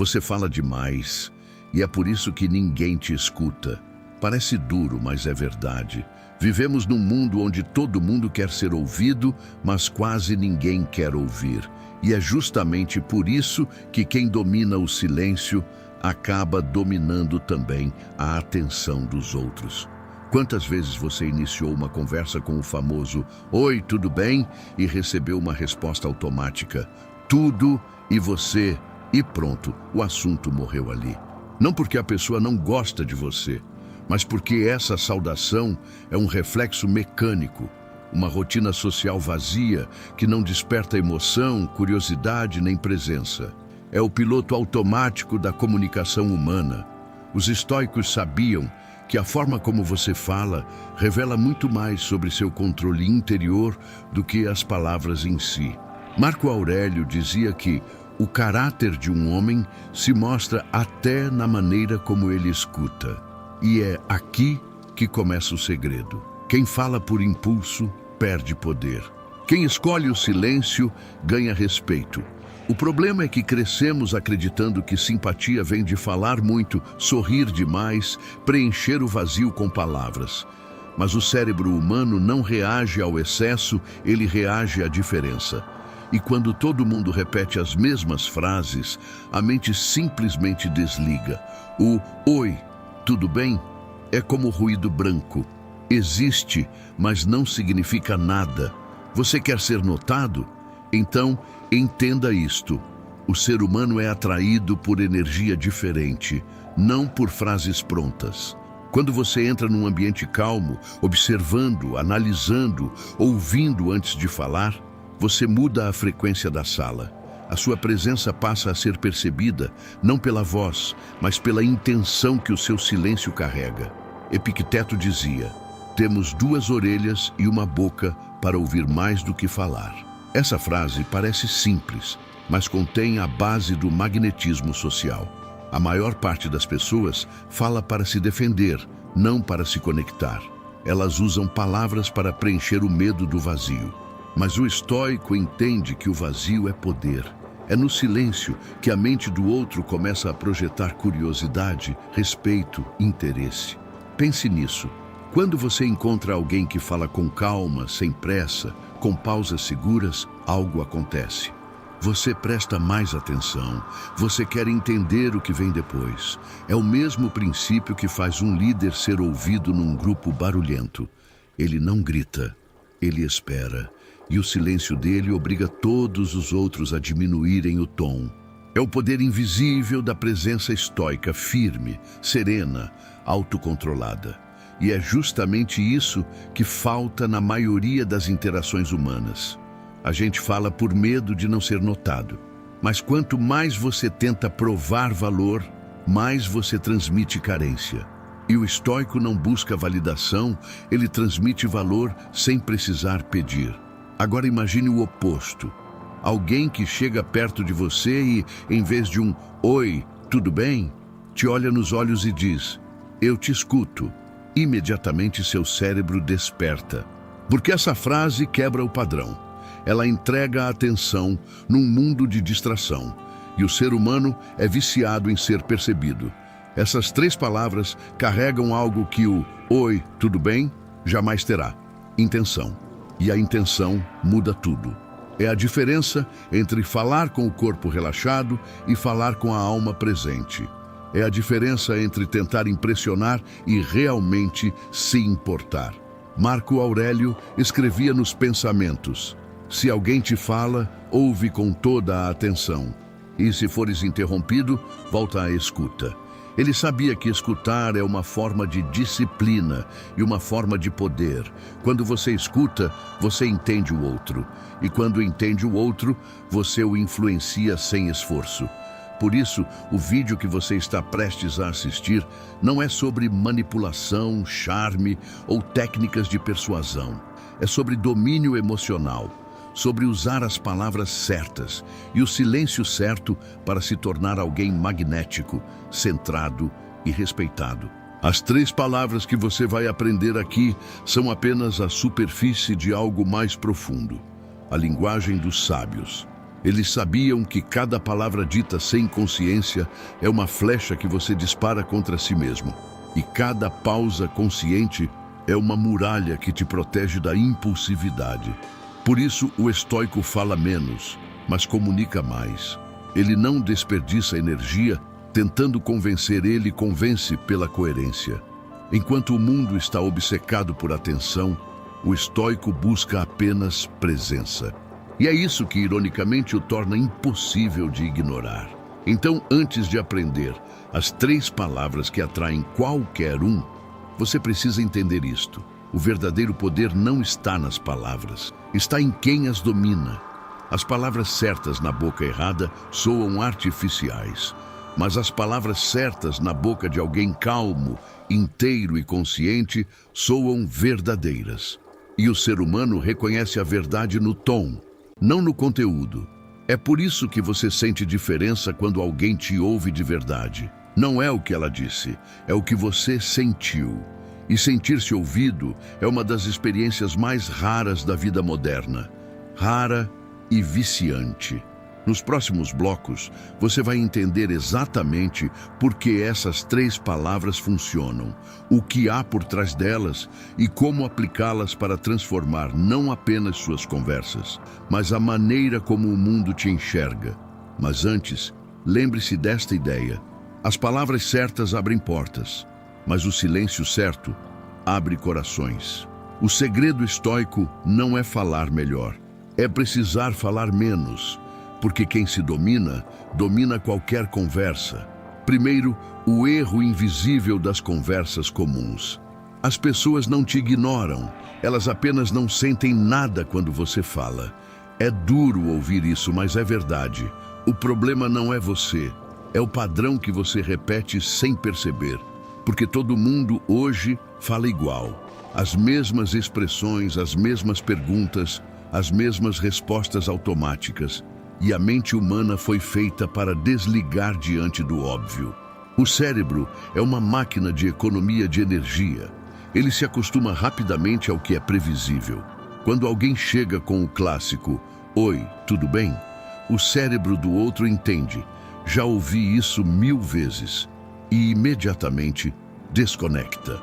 Você fala demais e é por isso que ninguém te escuta. Parece duro, mas é verdade. Vivemos num mundo onde todo mundo quer ser ouvido, mas quase ninguém quer ouvir. E é justamente por isso que quem domina o silêncio acaba dominando também a atenção dos outros. Quantas vezes você iniciou uma conversa com o famoso "Oi, tudo bem?" e recebeu uma resposta automática "Tudo" e você, e pronto, o assunto morreu ali. Não porque a pessoa não gosta de você, mas porque essa saudação é um reflexo mecânico, uma rotina social vazia que não desperta emoção, curiosidade nem presença. É o piloto automático da comunicação humana. Os estoicos sabiam que a forma como você fala revela muito mais sobre seu controle interior do que as palavras em si. Marco Aurélio dizia que o caráter de um homem se mostra até na maneira como ele escuta. E é aqui que começa o segredo. Quem fala por impulso perde poder. Quem escolhe o silêncio ganha respeito. O problema é que crescemos acreditando que simpatia vem de falar muito, sorrir demais, preencher o vazio com palavras. Mas o cérebro humano não reage ao excesso, ele reage à diferença. E quando todo mundo repete as mesmas frases, a mente simplesmente desliga. O "Oi, tudo bem?" é como ruído branco. Existe, mas não significa nada. Você quer ser notado? Então, entenda isto. O ser humano é atraído por energia diferente, não por frases prontas. Quando você entra num ambiente calmo, observando, analisando, ouvindo antes de falar, você muda a frequência da sala. A sua presença passa a ser percebida, não pela voz, mas pela intenção que o seu silêncio carrega. Epicteto dizia: "Temos 2 orelhas e uma boca para ouvir mais do que falar." Essa frase parece simples, mas contém a base do magnetismo social. A maior parte das pessoas fala para se defender, não para se conectar. Elas usam palavras para preencher o medo do vazio. Mas o estoico entende que o vazio é poder. É no silêncio que a mente do outro começa a projetar curiosidade, respeito, interesse. Pense nisso. Quando você encontra alguém que fala com calma, sem pressa, com pausas seguras, algo acontece. Você presta mais atenção, você quer entender o que vem depois. É o mesmo princípio que faz um líder ser ouvido num grupo barulhento. Ele não grita, ele espera, e o silêncio dele obriga todos os outros a diminuírem o tom. É o poder invisível da presença estoica, firme, serena, autocontrolada. E é justamente isso que falta na maioria das interações humanas. A gente fala por medo de não ser notado. Mas quanto mais você tenta provar valor, mais você transmite carência. E o estoico não busca validação, ele transmite valor sem precisar pedir. Agora imagine o oposto. Alguém que chega perto de você e, em vez de um "Oi, tudo bem?", te olha nos olhos e diz "Eu te escuto." Imediatamente seu cérebro desperta. Porque essa frase quebra o padrão. Ela entrega a atenção num mundo de distração. E o ser humano é viciado em ser percebido. Essas 3 palavras carregam algo que o "Oi, tudo bem?" jamais terá: intenção. E a intenção muda tudo. É a diferença entre falar com o corpo relaxado e falar com a alma presente. É a diferença entre tentar impressionar e realmente se importar. Marco Aurélio escrevia nos Pensamentos: "Se alguém te fala, ouve com toda a atenção. E se fores interrompido, volta à escuta." Ele sabia que escutar é uma forma de disciplina e uma forma de poder. Quando você escuta, você entende o outro. E quando entende o outro, você o influencia sem esforço. Por isso, o vídeo que você está prestes a assistir não é sobre manipulação, charme ou técnicas de persuasão. É sobre domínio emocional, sobre usar as palavras certas e o silêncio certo para se tornar alguém magnético, centrado e respeitado. As 3 palavras que você vai aprender aqui são apenas a superfície de algo mais profundo. A linguagem dos sábios. Eles sabiam que cada palavra dita sem consciência é uma flecha que você dispara contra si mesmo. E cada pausa consciente é uma muralha que te protege da impulsividade. Por isso, o estoico fala menos, mas comunica mais. Ele não desperdiça energia tentando convencer, ele convence pela coerência. Enquanto o mundo está obcecado por atenção, o estoico busca apenas presença. E é isso que, ironicamente, o torna impossível de ignorar. Então, antes de aprender as 3 palavras que atraem qualquer um, você precisa entender isto. O verdadeiro poder não está nas palavras, está em quem as domina. As palavras certas na boca errada soam artificiais, mas as palavras certas na boca de alguém calmo, inteiro e consciente soam verdadeiras. E o ser humano reconhece a verdade no tom, não no conteúdo. É por isso que você sente diferença quando alguém te ouve de verdade. Não é o que ela disse, é o que você sentiu. E sentir-se ouvido é uma das experiências mais raras da vida moderna. Rara e viciante. Nos próximos blocos, você vai entender exatamente por que essas 3 palavras funcionam, o que há por trás delas e como aplicá-las para transformar não apenas suas conversas, mas a maneira como o mundo te enxerga. Mas antes, lembre-se desta ideia. As palavras certas abrem portas, mas o silêncio certo abre corações. O segredo estoico não é falar melhor, é precisar falar menos. Porque quem se domina, domina qualquer conversa. Primeiro, o erro invisível das conversas comuns. As pessoas não te ignoram, elas apenas não sentem nada quando você fala. É duro ouvir isso, mas é verdade. O problema não é você, é o padrão que você repete sem perceber. Porque todo mundo hoje fala igual. As mesmas expressões, as mesmas perguntas, as mesmas respostas automáticas. E a mente humana foi feita para desligar diante do óbvio. O cérebro é uma máquina de economia de energia. Ele se acostuma rapidamente ao que é previsível. Quando alguém chega com o clássico "Oi, tudo bem?", o cérebro do outro entende. Já ouvi isso 1000 vezes. E imediatamente desconecta.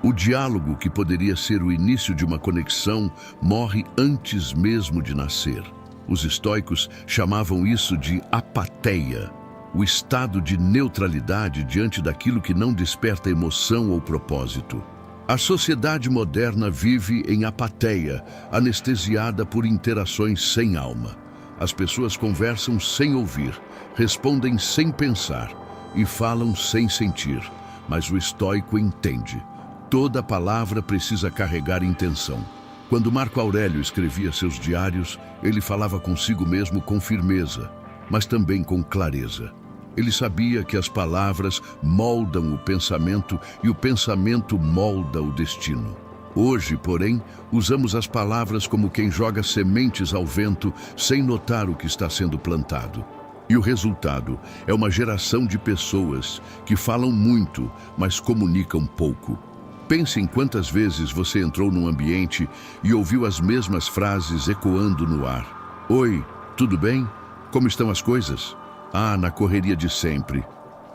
O diálogo, que poderia ser o início de uma conexão, morre antes mesmo de nascer. Os estoicos chamavam isso de apateia, o estado de neutralidade diante daquilo que não desperta emoção ou propósito. A sociedade moderna vive em apateia, anestesiada por interações sem alma. As pessoas conversam sem ouvir, respondem sem pensar e falam sem sentir. Mas o estoico entende. Toda palavra precisa carregar intenção. Quando Marco Aurélio escrevia seus diários, ele falava consigo mesmo com firmeza, mas também com clareza. Ele sabia que as palavras moldam o pensamento e o pensamento molda o destino. Hoje, porém, usamos as palavras como quem joga sementes ao vento sem notar o que está sendo plantado. E o resultado é uma geração de pessoas que falam muito, mas comunicam pouco. Pense em quantas vezes você entrou num ambiente e ouviu as mesmas frases ecoando no ar. "Oi, tudo bem? Como estão as coisas?" "Ah, na correria de sempre."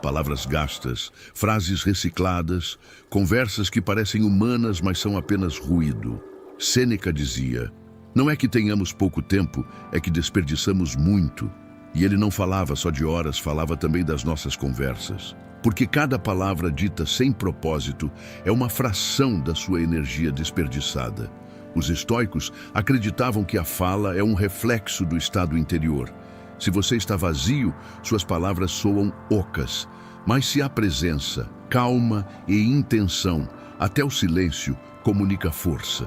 Palavras gastas, frases recicladas, conversas que parecem humanas, mas são apenas ruído. Sêneca dizia: "Não é que tenhamos pouco tempo, é que desperdiçamos muito." E ele não falava só de horas, falava também das nossas conversas. Porque cada palavra dita sem propósito é uma fração da sua energia desperdiçada. Os estoicos acreditavam que a fala é um reflexo do estado interior. Se você está vazio, suas palavras soam ocas. Mas se há presença, calma e intenção, até o silêncio comunica força.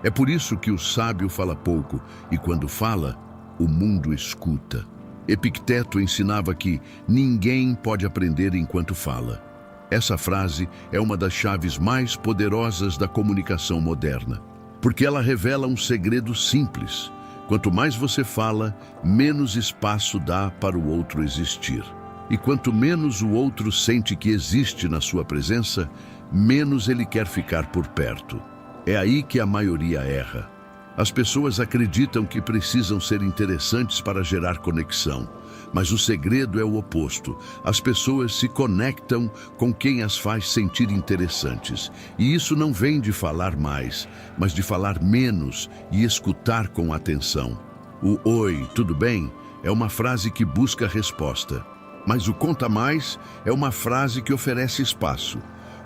É por isso que o sábio fala pouco e, quando fala, o mundo escuta. Epicteto ensinava que ninguém pode aprender enquanto fala. Essa frase é uma das chaves mais poderosas da comunicação moderna, porque ela revela um segredo simples. Quanto mais você fala, menos espaço dá para o outro existir. E quanto menos o outro sente que existe na sua presença, menos ele quer ficar por perto. É aí que a maioria erra. As pessoas acreditam que precisam ser interessantes para gerar conexão, mas o segredo é o oposto. As pessoas se conectam com quem as faz sentir interessantes. E isso não vem de falar mais, mas de falar menos e escutar com atenção. O "Oi, tudo bem?" é uma frase que busca resposta, mas o "Conta mais" é uma frase que oferece espaço.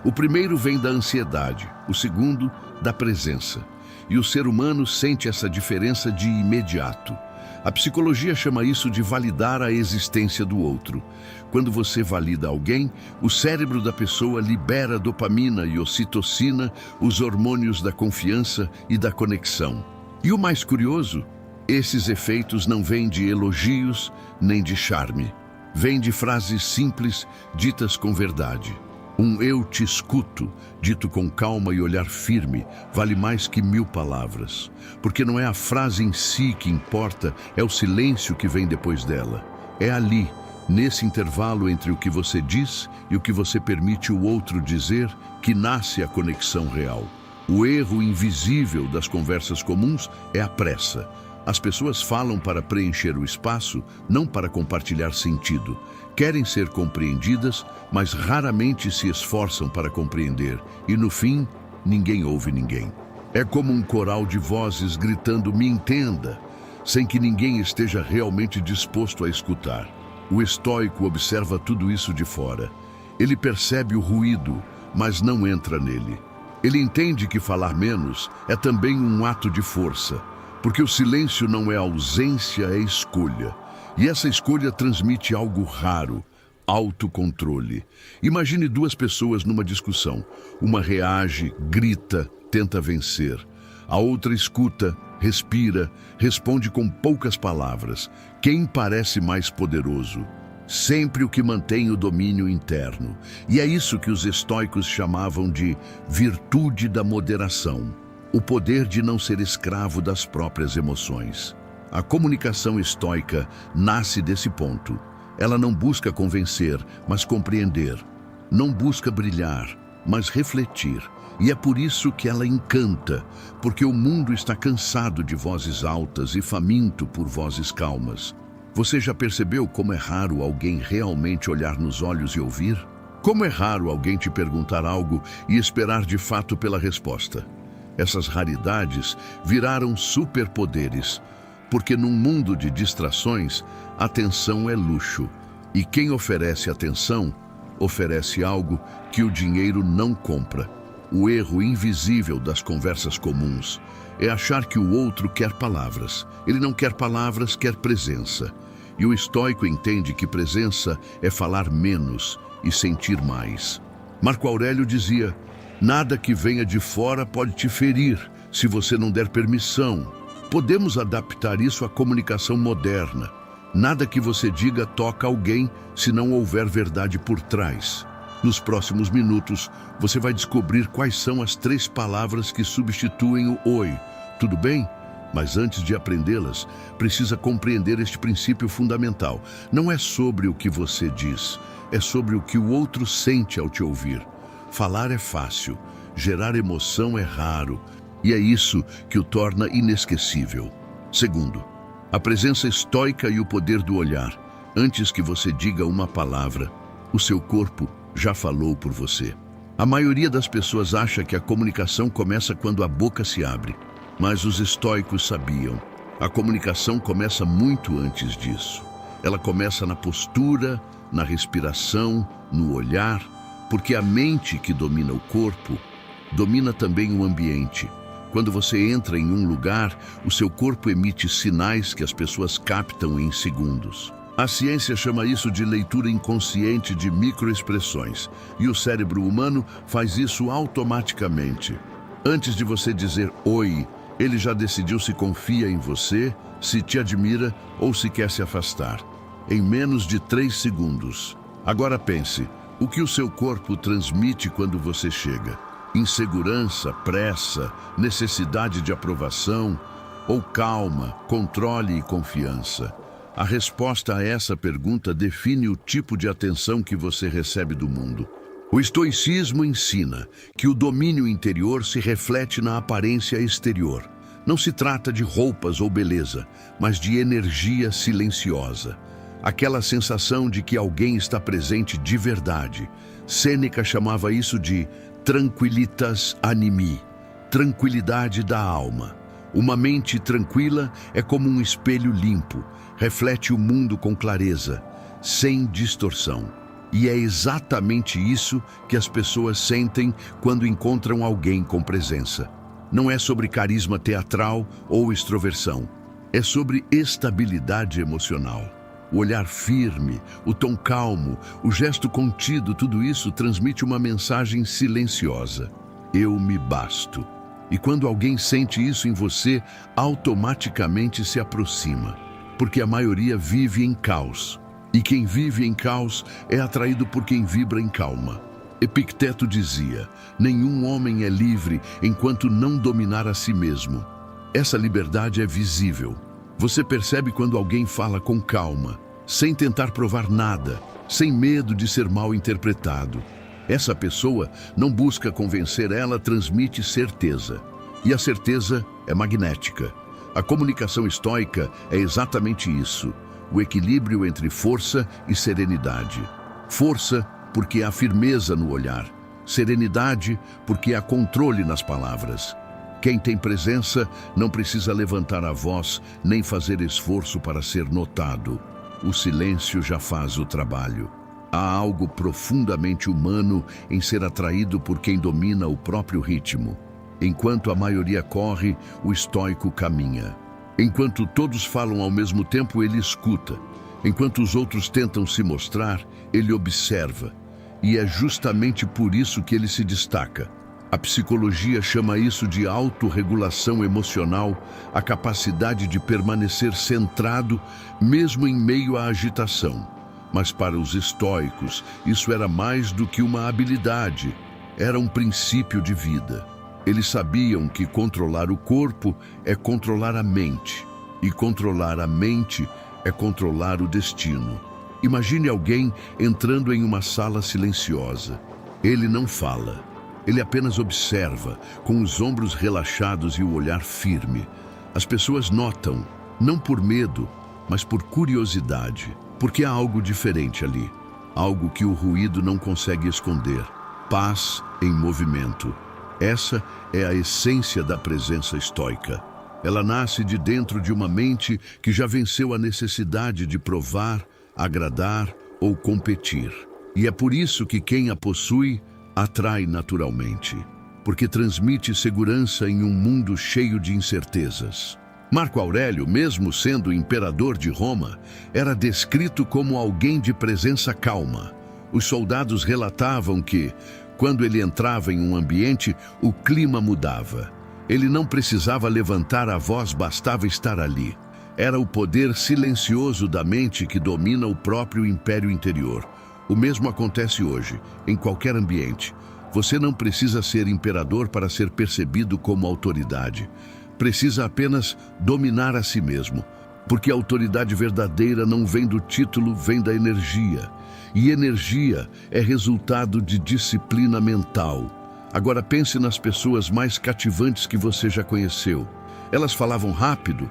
O primeiro vem da ansiedade, o segundo da presença. E o ser humano sente essa diferença de imediato. A psicologia chama isso de validar a existência do outro. Quando você valida alguém, o cérebro da pessoa libera dopamina e ocitocina, os hormônios da confiança e da conexão. E o mais curioso, esses efeitos não vêm de elogios nem de charme. Vêm de frases simples, ditas com verdade. Um "eu te escuto", dito com calma e olhar firme, vale mais que 1000 palavras. Porque não é a frase em si que importa, é o silêncio que vem depois dela. É ali, nesse intervalo entre o que você diz e o que você permite o outro dizer, que nasce a conexão real. O erro invisível das conversas comuns é a pressa. As pessoas falam para preencher o espaço, não para compartilhar sentido. Querem ser compreendidas, mas raramente se esforçam para compreender. E no fim, ninguém ouve ninguém. É como um coral de vozes gritando "me entenda", sem que ninguém esteja realmente disposto a escutar. O estoico observa tudo isso de fora. Ele percebe o ruído, mas não entra nele. Ele entende que falar menos é também um ato de força. Porque o silêncio não é ausência, é escolha. E essa escolha transmite algo raro, autocontrole. Imagine 2 pessoas numa discussão. Uma reage, grita, tenta vencer. A outra escuta, respira, responde com poucas palavras. Quem parece mais poderoso? Sempre o que mantém o domínio interno. E é isso que os estoicos chamavam de virtude da moderação. O poder de não ser escravo das próprias emoções. A comunicação estoica nasce desse ponto. Ela não busca convencer, mas compreender. Não busca brilhar, mas refletir. E é por isso que ela encanta, porque o mundo está cansado de vozes altas e faminto por vozes calmas. Você já percebeu como é raro alguém realmente olhar nos olhos e ouvir? Como é raro alguém te perguntar algo e esperar de fato pela resposta? Essas raridades viraram superpoderes, porque num mundo de distrações, atenção é luxo. E quem oferece atenção, oferece algo que o dinheiro não compra. O erro invisível das conversas comuns é achar que o outro quer palavras. Ele não quer palavras, quer presença. E o estoico entende que presença é falar menos e sentir mais. Marco Aurélio dizia: "Nada que venha de fora pode te ferir, se você não der permissão." Podemos adaptar isso à comunicação moderna. Nada que você diga toca alguém se não houver verdade por trás. Nos próximos minutos, você vai descobrir quais são as 3 palavras que substituem o "oi, tudo bem?" Mas antes de aprendê-las, precisa compreender este princípio fundamental. Não é sobre o que você diz, é sobre o que o outro sente ao te ouvir. Falar é fácil, gerar emoção é raro, e é isso que o torna inesquecível. Segundo, a presença estoica e o poder do olhar. Antes que você diga uma palavra, o seu corpo já falou por você. A maioria das pessoas acha que a comunicação começa quando a boca se abre, mas os estoicos sabiam. A comunicação começa muito antes disso. Ela começa na postura, na respiração, no olhar, porque a mente que domina o corpo, domina também o ambiente. Quando você entra em um lugar, o seu corpo emite sinais que as pessoas captam em segundos. A ciência chama isso de leitura inconsciente de microexpressões, e o cérebro humano faz isso automaticamente. Antes de você dizer "oi", ele já decidiu se confia em você, se te admira ou se quer se afastar. Em menos de 3 segundos. Agora pense, o que o seu corpo transmite quando você chega? Insegurança, pressa, necessidade de aprovação ou calma, controle e confiança? A resposta a essa pergunta define o tipo de atenção que você recebe do mundo. O estoicismo ensina que o domínio interior se reflete na aparência exterior. Não se trata de roupas ou beleza, mas de energia silenciosa. Aquela sensação de que alguém está presente de verdade. Sêneca chamava isso de tranquilitas animi, tranquilidade da alma. Uma mente tranquila é como um espelho limpo, reflete o mundo com clareza, sem distorção. E é exatamente isso que as pessoas sentem quando encontram alguém com presença. Não é sobre carisma teatral ou extroversão. É sobre estabilidade emocional. O olhar firme, o tom calmo, o gesto contido, tudo isso transmite uma mensagem silenciosa. Eu me basto. E quando alguém sente isso em você, automaticamente se aproxima. Porque a maioria vive em caos. E quem vive em caos é atraído por quem vibra em calma. Epicteto dizia: nenhum homem é livre enquanto não dominar a si mesmo. Essa liberdade é visível. Você percebe quando alguém fala com calma, sem tentar provar nada, sem medo de ser mal interpretado. Essa pessoa não busca convencer, ela transmite certeza. E a certeza é magnética. A comunicação estoica é exatamente isso. O equilíbrio entre força e serenidade. Força, porque há firmeza no olhar. Serenidade, porque há controle nas palavras. Quem tem presença não precisa levantar a voz, nem fazer esforço para ser notado. O silêncio já faz o trabalho. Há algo profundamente humano em ser atraído por quem domina o próprio ritmo. Enquanto a maioria corre, o estoico caminha. Enquanto todos falam ao mesmo tempo, ele escuta. Enquanto os outros tentam se mostrar, ele observa. E é justamente por isso que ele se destaca. A psicologia chama isso de autorregulação emocional, a capacidade de permanecer centrado mesmo em meio à agitação. Mas para os estoicos, isso era mais do que uma habilidade, era um princípio de vida. Eles sabiam que controlar o corpo é controlar a mente, e controlar a mente é controlar o destino. Imagine alguém entrando em uma sala silenciosa. Ele não fala, ele apenas observa, com os ombros relaxados e o olhar firme. As pessoas notam, não por medo, mas por curiosidade, porque há algo diferente ali, algo que o ruído não consegue esconder. Paz em movimento. Essa é a essência da presença estoica. Ela nasce de dentro de uma mente que já venceu a necessidade de provar, agradar ou competir. E é por isso que quem a possui atrai naturalmente, porque transmite segurança em um mundo cheio de incertezas. Marco Aurélio, mesmo sendo imperador de Roma, era descrito como alguém de presença calma. Os soldados relatavam que, quando ele entrava em um ambiente, o clima mudava. Ele não precisava levantar a voz, bastava estar ali. Era o poder silencioso da mente que domina o próprio império interior. O mesmo acontece hoje, em qualquer ambiente. Você não precisa ser imperador para ser percebido como autoridade. Precisa apenas dominar a si mesmo. Porque a autoridade verdadeira não vem do título, vem da energia. E energia é resultado de disciplina mental. Agora pense nas pessoas mais cativantes que você já conheceu. Elas falavam rápido,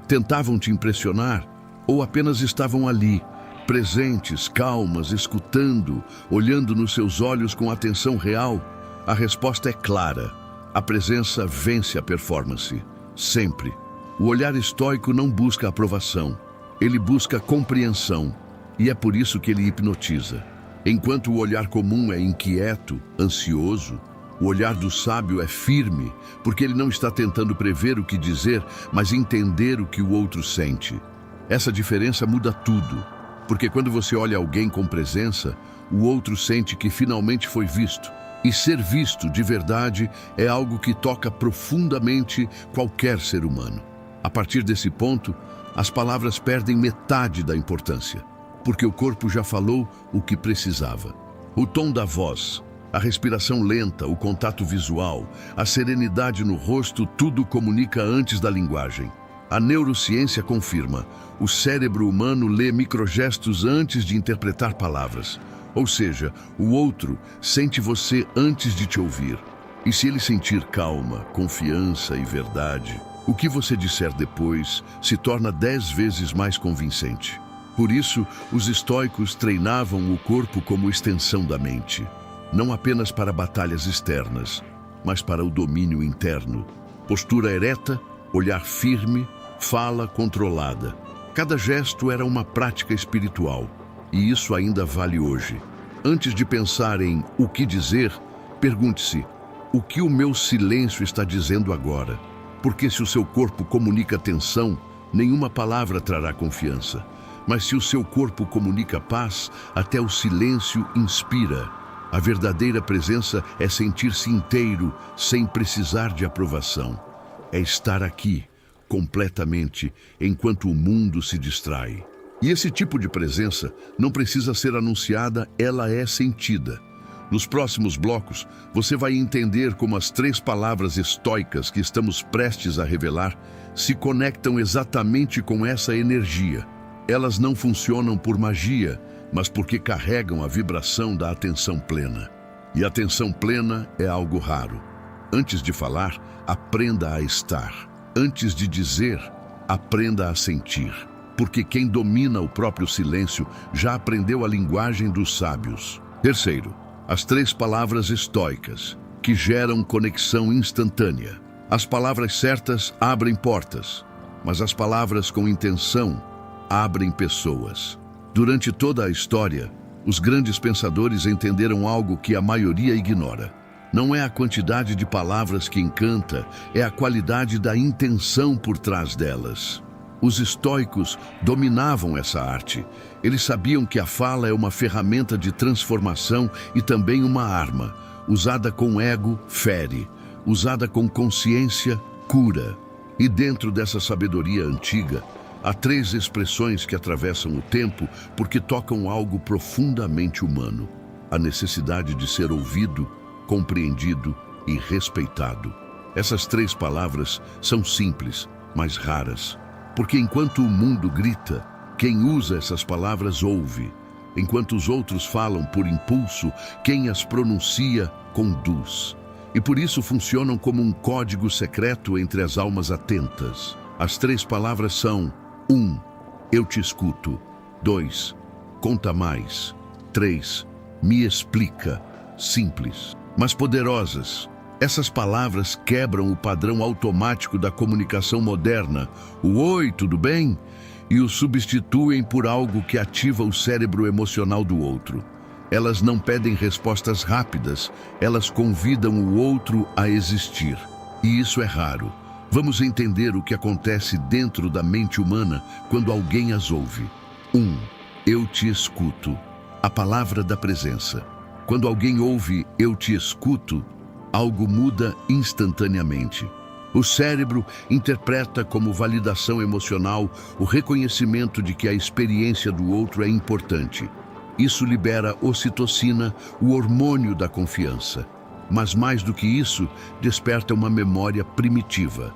tentavam te impressionar ou apenas estavam ali, presentes, calmas, escutando, olhando nos seus olhos com atenção real? A resposta é clara. A presença vence a performance. Sempre. O olhar estoico não busca aprovação. Ele busca compreensão. E é por isso que ele hipnotiza. Enquanto o olhar comum é inquieto, ansioso, o olhar do sábio é firme, porque ele não está tentando prever o que dizer, mas entender o que o outro sente. Essa diferença muda tudo, porque quando você olha alguém com presença, o outro sente que finalmente foi visto. E ser visto de verdade é algo que toca profundamente qualquer ser humano. A partir desse ponto, as palavras perdem metade da importância, porque o corpo já falou o que precisava. O tom da voz, a respiração lenta, o contato visual, a serenidade no rosto, tudo comunica antes da linguagem. A neurociência confirma, o cérebro humano lê microgestos antes de interpretar palavras. Ou seja, o outro sente você antes de te ouvir. E se ele sentir calma, confiança e verdade, O que você disser depois se torna 10 vezes mais convincente. Por isso, os estoicos treinavam o corpo como extensão da mente, não apenas para batalhas externas, mas para o domínio interno. Postura ereta, olhar firme, fala controlada. Cada gesto era uma prática espiritual, e isso ainda vale hoje. Antes de pensar em o que dizer, pergunte-se: o que o meu silêncio está dizendo agora? Porque se o seu corpo comunica tensão, nenhuma palavra trará confiança. Mas se o seu corpo comunica paz, até o silêncio inspira. A verdadeira presença é sentir-se inteiro, sem precisar de aprovação. É estar aqui, completamente, enquanto o mundo se distrai. E esse tipo de presença não precisa ser anunciada, ela é sentida. Nos próximos blocos, você vai entender como as 3 palavras estoicas que estamos prestes a revelar se conectam exatamente com essa energia. Elas não funcionam por magia, mas porque carregam a vibração da atenção plena. E a atenção plena é algo raro. Antes de falar, aprenda a estar. Antes de dizer, aprenda a sentir. Porque quem domina o próprio silêncio já aprendeu a linguagem dos sábios. Terceiro, as 3 palavras estoicas, que geram conexão instantânea. As palavras certas abrem portas, mas as palavras com intenção abrem pessoas. Durante toda a história, os grandes pensadores entenderam algo que a maioria ignora. Não é a quantidade de palavras que encanta, é a qualidade da intenção por trás delas. Os estoicos dominavam essa arte. Eles sabiam que a fala é uma ferramenta de transformação e também uma arma. Usada com ego, fere. Usada com consciência, cura. E dentro dessa sabedoria antiga, há 3 expressões que atravessam o tempo porque tocam algo profundamente humano: a necessidade de ser ouvido, compreendido e respeitado. Essas 3 palavras são simples, mas raras, porque enquanto o mundo grita, quem usa essas palavras ouve. Enquanto os outros falam por impulso, quem as pronuncia conduz. E por isso funcionam como um código secreto entre as almas atentas. As 3 palavras são: 1. Eu te escuto. 2. Conta mais. 3. Me explica. Simples, mas poderosas. Essas palavras quebram o padrão automático da comunicação moderna, o "Oi, tudo bem?", e o substituem por algo que ativa o cérebro emocional do outro. Elas não pedem respostas rápidas, elas convidam o outro a existir. E isso é raro. Vamos entender o que acontece dentro da mente humana quando alguém as ouve. 1. Eu te escuto. A palavra da presença. Quando alguém ouve "eu te escuto", algo muda instantaneamente. O cérebro interpreta como validação emocional o reconhecimento de que a experiência do outro é importante. Isso libera ocitocina, o hormônio da confiança. Mas mais do que isso, desperta uma memória primitiva,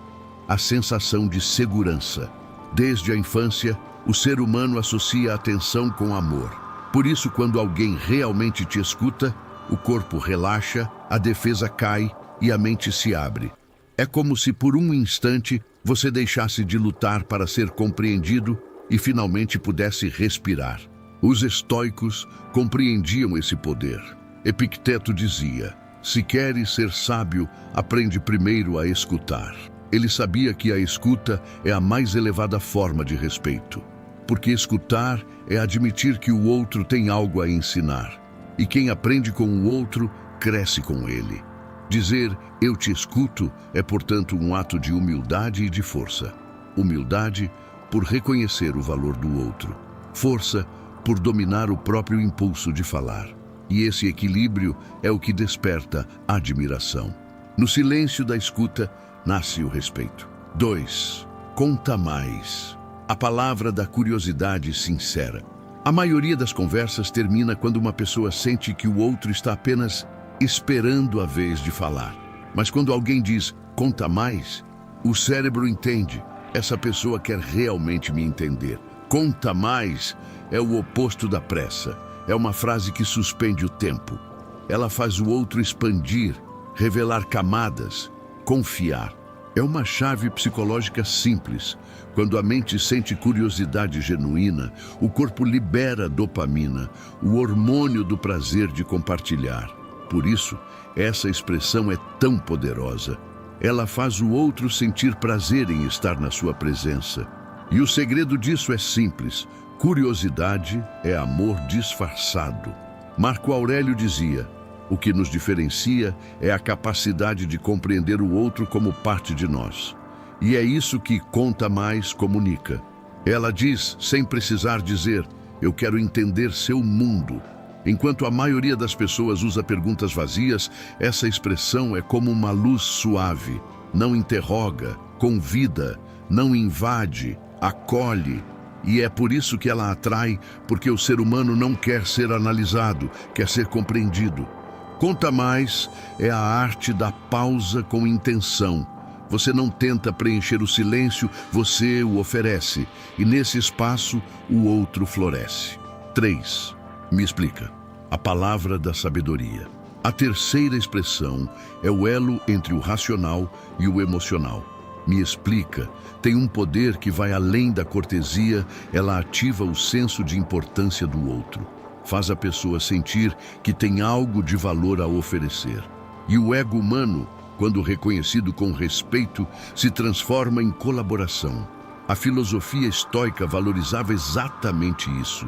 a sensação de segurança. Desde a infância, o ser humano associa a atenção com amor. Por isso, quando alguém realmente te escuta, o corpo relaxa, a defesa cai e a mente se abre. É como se por um instante você deixasse de lutar para ser compreendido e finalmente pudesse respirar. Os estoicos compreendiam esse poder. Epicteto dizia: se queres ser sábio, aprende primeiro a escutar. Ele sabia que a escuta é a mais elevada forma de respeito. Porque escutar é admitir que o outro tem algo a ensinar. E quem aprende com o outro, cresce com ele. Dizer "eu te escuto" é, portanto, um ato de humildade e de força. Humildade por reconhecer o valor do outro. Força por dominar o próprio impulso de falar. E esse equilíbrio é o que desperta a admiração. No silêncio da escuta, nasce o respeito. 2. Conta mais. A palavra da curiosidade sincera. A maioria das conversas termina quando uma pessoa sente que o outro está apenas esperando a vez de falar. Mas quando alguém diz "conta mais", o cérebro entende: essa pessoa quer realmente me entender. Conta mais é o oposto da pressa. É uma frase que suspende o tempo. Ela faz o outro expandir, revelar camadas, confiar. É uma chave psicológica simples. Quando a mente sente curiosidade genuína, o corpo libera dopamina, o hormônio do prazer de compartilhar. Por isso, essa expressão é tão poderosa. Ela faz o outro sentir prazer em estar na sua presença. E o segredo disso é simples. Curiosidade é amor disfarçado. Marco Aurélio dizia: o que nos diferencia é a capacidade de compreender o outro como parte de nós. E é isso que conta mais comunica. Ela diz, sem precisar dizer, eu quero entender seu mundo. Enquanto a maioria das pessoas usa perguntas vazias, essa expressão é como uma luz suave. Não interroga, convida, não invade, acolhe. E é por isso que ela atrai, porque o ser humano não quer ser analisado, quer ser compreendido. Conta mais é a arte da pausa com intenção. Você não tenta preencher o silêncio, você o oferece. E nesse espaço, o outro floresce. 3. Me explica. A palavra da sabedoria. A terceira expressão é o elo entre o racional e o emocional. Me explica. Tem um poder que vai além da cortesia, ela ativa o senso de importância do outro. Faz a pessoa sentir que tem algo de valor a oferecer. E o ego humano, quando reconhecido com respeito, se transforma em colaboração. A filosofia estoica valorizava exatamente isso: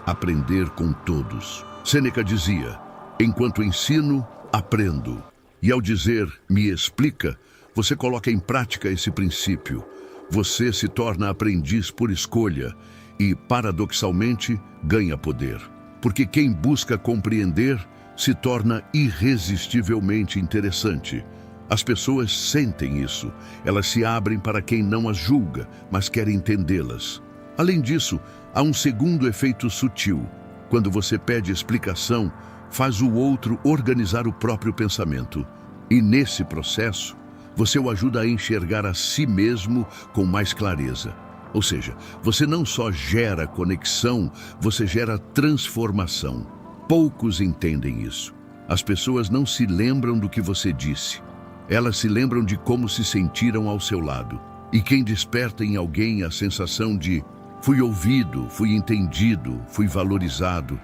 aprender com todos. Sêneca dizia: enquanto ensino, aprendo. E ao dizer, me explica, você coloca em prática esse princípio. Você se torna aprendiz por escolha e, paradoxalmente, ganha poder. Porque quem busca compreender se torna irresistivelmente interessante. As pessoas sentem isso. Elas se abrem para quem não as julga, mas quer entendê-las. Além disso, há um segundo efeito sutil. Quando você pede explicação, faz o outro organizar o próprio pensamento. E nesse processo, você o ajuda a enxergar a si mesmo com mais clareza. Ou seja, você não só gera conexão, você gera transformação. Poucos entendem isso. As pessoas não se lembram do que você disse. Elas se lembram de como se sentiram ao seu lado. E quem desperta em alguém a sensação de fui ouvido, fui entendido, fui valorizado,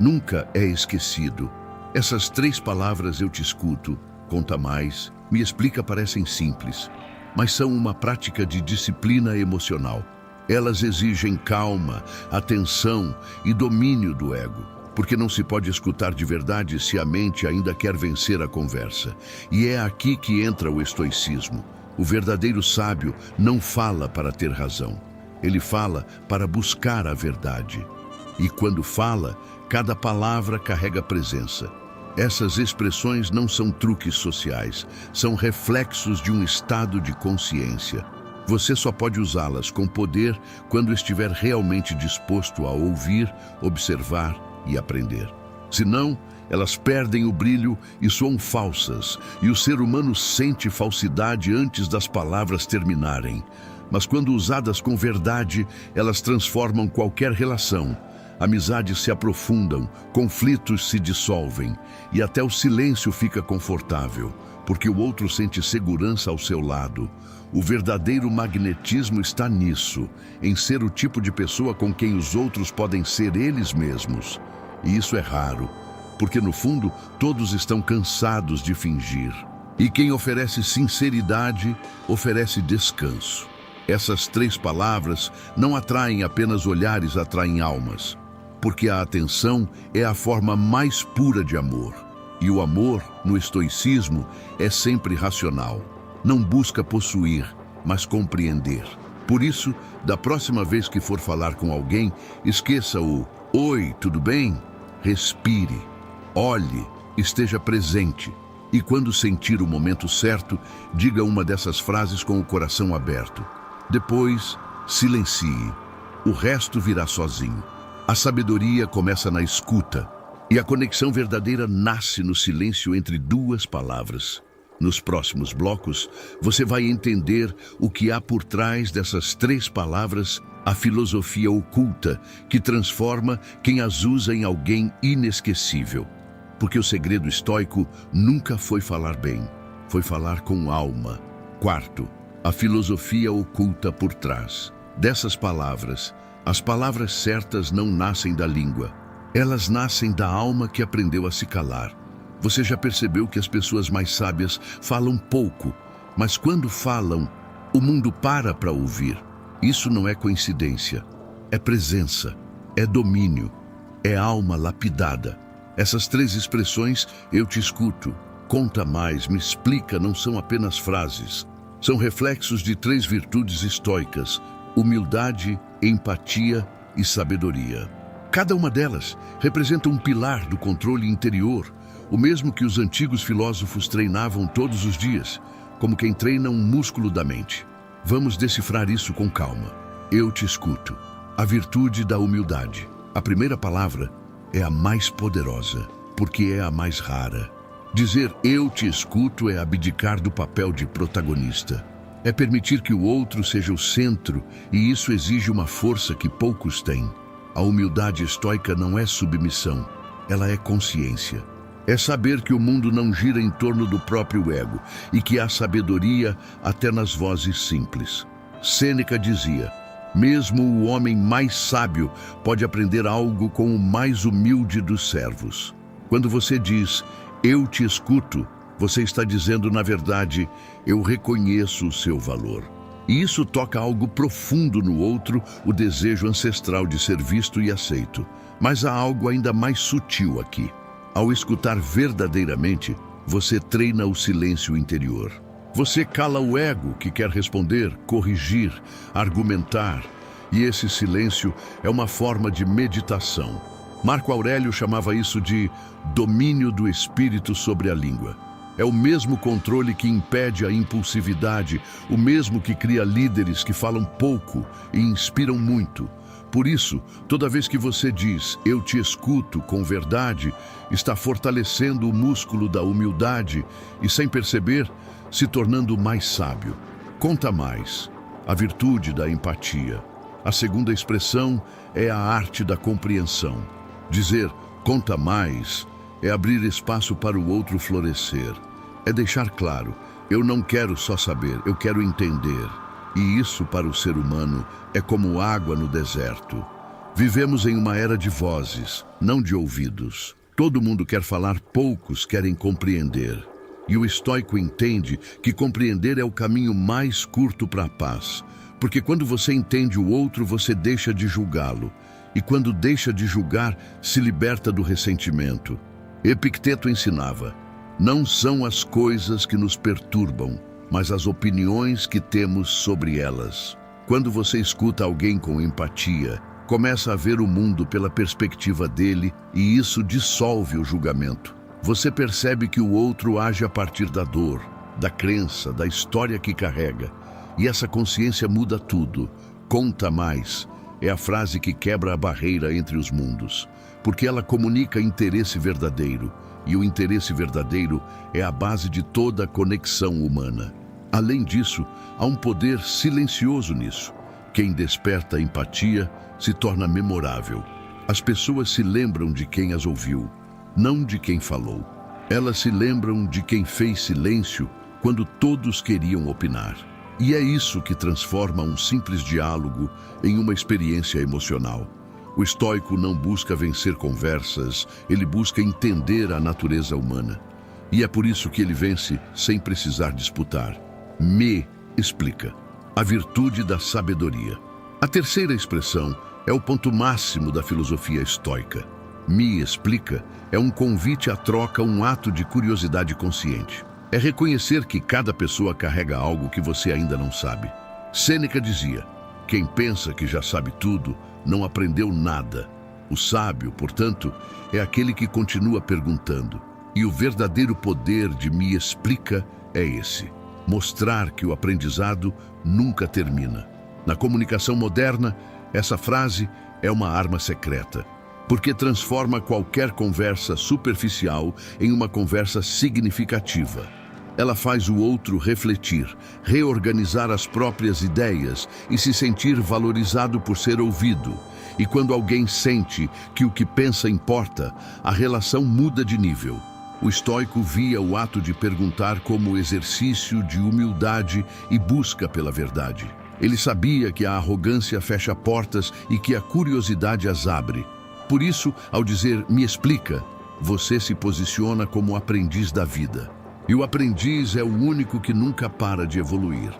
nunca é esquecido. Essas 3 palavras, eu te escuto, conta mais, me explica, parecem simples, mas são uma prática de disciplina emocional. Elas exigem calma, atenção e domínio do ego, porque não se pode escutar de verdade se a mente ainda quer vencer a conversa. E é aqui que entra o estoicismo. O verdadeiro sábio não fala para ter razão. Ele fala para buscar a verdade. E quando fala, cada palavra carrega presença. Essas expressões não são truques sociais, são reflexos de um estado de consciência. Você só pode usá-las com poder quando estiver realmente disposto a ouvir, observar e aprender. Senão, elas perdem o brilho e soam falsas, e o ser humano sente falsidade antes das palavras terminarem. Mas quando usadas com verdade, elas transformam qualquer relação. Amizades se aprofundam, conflitos se dissolvem e até o silêncio fica confortável, porque o outro sente segurança ao seu lado. O verdadeiro magnetismo está nisso, em ser o tipo de pessoa com quem os outros podem ser eles mesmos. E isso é raro, porque no fundo todos estão cansados de fingir. E quem oferece sinceridade, oferece descanso. Essas 3 palavras não atraem apenas olhares, atraem almas. Porque a atenção é a forma mais pura de amor. E o amor, no estoicismo, é sempre racional. Não busca possuir, mas compreender. Por isso, da próxima vez que for falar com alguém, esqueça o "Oi, tudo bem?" Respire, olhe, esteja presente. E quando sentir o momento certo, diga uma dessas frases com o coração aberto. Depois, silencie. O resto virá sozinho. A sabedoria começa na escuta, e a conexão verdadeira nasce no silêncio entre 2 palavras. Nos próximos blocos, você vai entender o que há por trás dessas 3 palavras, a filosofia oculta que transforma quem as usa em alguém inesquecível. Porque o segredo estoico nunca foi falar bem, foi falar com alma. 4. a filosofia oculta por trás dessas palavras. As palavras certas não nascem da língua. Elas nascem da alma que aprendeu a se calar. Você já percebeu que as pessoas mais sábias falam pouco, mas quando falam, o mundo para ouvir. Isso não é coincidência. É presença, é domínio, é alma lapidada. Essas três expressões, eu te escuto, conta mais, me explica, não são apenas frases. São reflexos de três virtudes estoicas: humildade, empatia e sabedoria. Cada uma delas representa um pilar do controle interior, o mesmo que os antigos filósofos treinavam todos os dias, como quem treina um músculo da mente. Vamos decifrar isso com calma. Eu te escuto. A virtude da humildade. A primeira palavra é a mais poderosa, porque é a mais rara. Dizer eu te escuto é abdicar do papel de protagonista. É permitir que o outro seja o centro, e isso exige uma força que poucos têm. A humildade estoica não é submissão, ela é consciência. É saber que o mundo não gira em torno do próprio ego e que há sabedoria até nas vozes simples. Sêneca dizia: mesmo o homem mais sábio pode aprender algo com o mais humilde dos servos. Quando você diz eu te escuto, você está dizendo, na verdade, eu reconheço o seu valor. E isso toca algo profundo no outro, o desejo ancestral de ser visto e aceito. Mas há algo ainda mais sutil aqui. Ao escutar verdadeiramente, você treina o silêncio interior. Você cala o ego que quer responder, corrigir, argumentar. E esse silêncio é uma forma de meditação. Marco Aurélio chamava isso de domínio do espírito sobre a língua. É o mesmo controle que impede a impulsividade, o mesmo que cria líderes que falam pouco e inspiram muito. Por isso, toda vez que você diz eu te escuto com verdade, está fortalecendo o músculo da humildade e, sem perceber, se tornando mais sábio. Conta mais. A virtude da empatia. A segunda expressão é a arte da compreensão. Dizer conta mais é abrir espaço para o outro florescer. É deixar claro, eu não quero só saber, eu quero entender. E isso, para o ser humano, é como água no deserto. Vivemos em uma era de vozes, não de ouvidos. Todo mundo quer falar, poucos querem compreender. E o estoico entende que compreender é o caminho mais curto para a paz. Porque quando você entende o outro, você deixa de julgá-lo. E quando deixa de julgar, se liberta do ressentimento. Epicteto ensinava: não são as coisas que nos perturbam, mas as opiniões que temos sobre elas. Quando você escuta alguém com empatia, começa a ver o mundo pela perspectiva dele e isso dissolve o julgamento. Você percebe que o outro age a partir da dor, da crença, da história que carrega. E essa consciência muda tudo. Conta mais. É a frase que quebra a barreira entre os mundos, porque ela comunica interesse verdadeiro, e o interesse verdadeiro é a base de toda a conexão humana. Além disso, há um poder silencioso nisso. Quem desperta a empatia se torna memorável. As pessoas se lembram de quem as ouviu, não de quem falou. Elas se lembram de quem fez silêncio quando todos queriam opinar. E é isso que transforma um simples diálogo em uma experiência emocional. O estoico não busca vencer conversas, ele busca entender a natureza humana. E é por isso que ele vence sem precisar disputar. Me explica. A virtude da sabedoria. A terceira expressão é o ponto máximo da filosofia estoica. Me explica é um convite à troca, um ato de curiosidade consciente. É reconhecer que cada pessoa carrega algo que você ainda não sabe. Sêneca dizia: quem pensa que já sabe tudo, não aprendeu nada. O sábio, portanto, é aquele que continua perguntando. E o verdadeiro poder de me explica é esse: mostrar que o aprendizado nunca termina. Na comunicação moderna, essa frase é uma arma secreta, porque transforma qualquer conversa superficial em uma conversa significativa. Ela faz o outro refletir, reorganizar as próprias ideias e se sentir valorizado por ser ouvido. E quando alguém sente que o que pensa importa, a relação muda de nível. O estoico via o ato de perguntar como exercício de humildade e busca pela verdade. Ele sabia que a arrogância fecha portas e que a curiosidade as abre. Por isso, ao dizer "me explica", você se posiciona como aprendiz da vida. E o aprendiz é o único que nunca para de evoluir.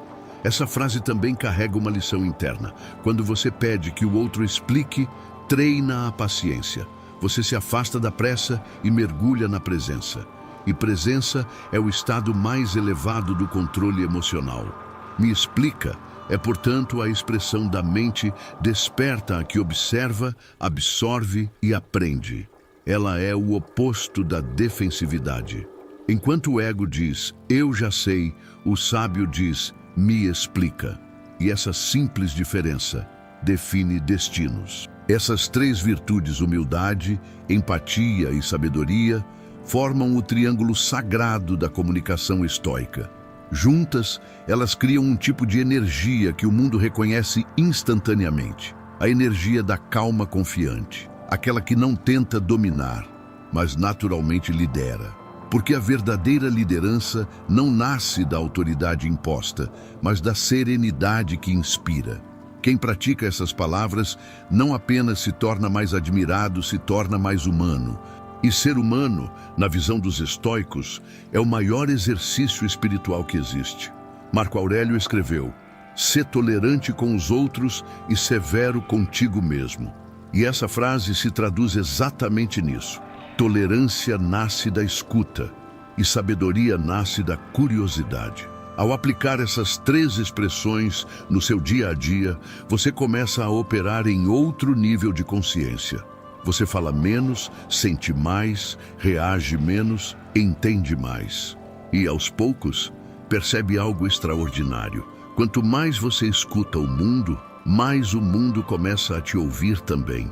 Essa frase também carrega uma lição interna. Quando você pede que o outro explique, treina a paciência. Você se afasta da pressa e mergulha na presença. E presença é o estado mais elevado do controle emocional. Me explica é, portanto, a expressão da mente desperta a que observa, absorve e aprende. Ela é o oposto da defensividade. Enquanto o ego diz, eu já sei, o sábio diz, me explica. E essa simples diferença define destinos. Essas três virtudes, humildade, empatia e sabedoria, formam o triângulo sagrado da comunicação estoica. Juntas, elas criam um tipo de energia que o mundo reconhece instantaneamente. A energia da calma confiante, aquela que não tenta dominar, mas naturalmente lidera. Porque a verdadeira liderança não nasce da autoridade imposta, mas da serenidade que inspira. Quem pratica essas palavras não apenas se torna mais admirado, se torna mais humano. E ser humano, na visão dos estoicos, é o maior exercício espiritual que existe. Marco Aurélio escreveu, "Sê tolerante com os outros e severo contigo mesmo." E essa frase se traduz exatamente nisso. Tolerância nasce da escuta e sabedoria nasce da curiosidade. Ao aplicar essas três expressões no seu dia a dia, você começa a operar em outro nível de consciência. Você fala menos, sente mais, reage menos, entende mais. E, aos poucos, percebe algo extraordinário. Quanto mais você escuta o mundo, mais o mundo começa a te ouvir também.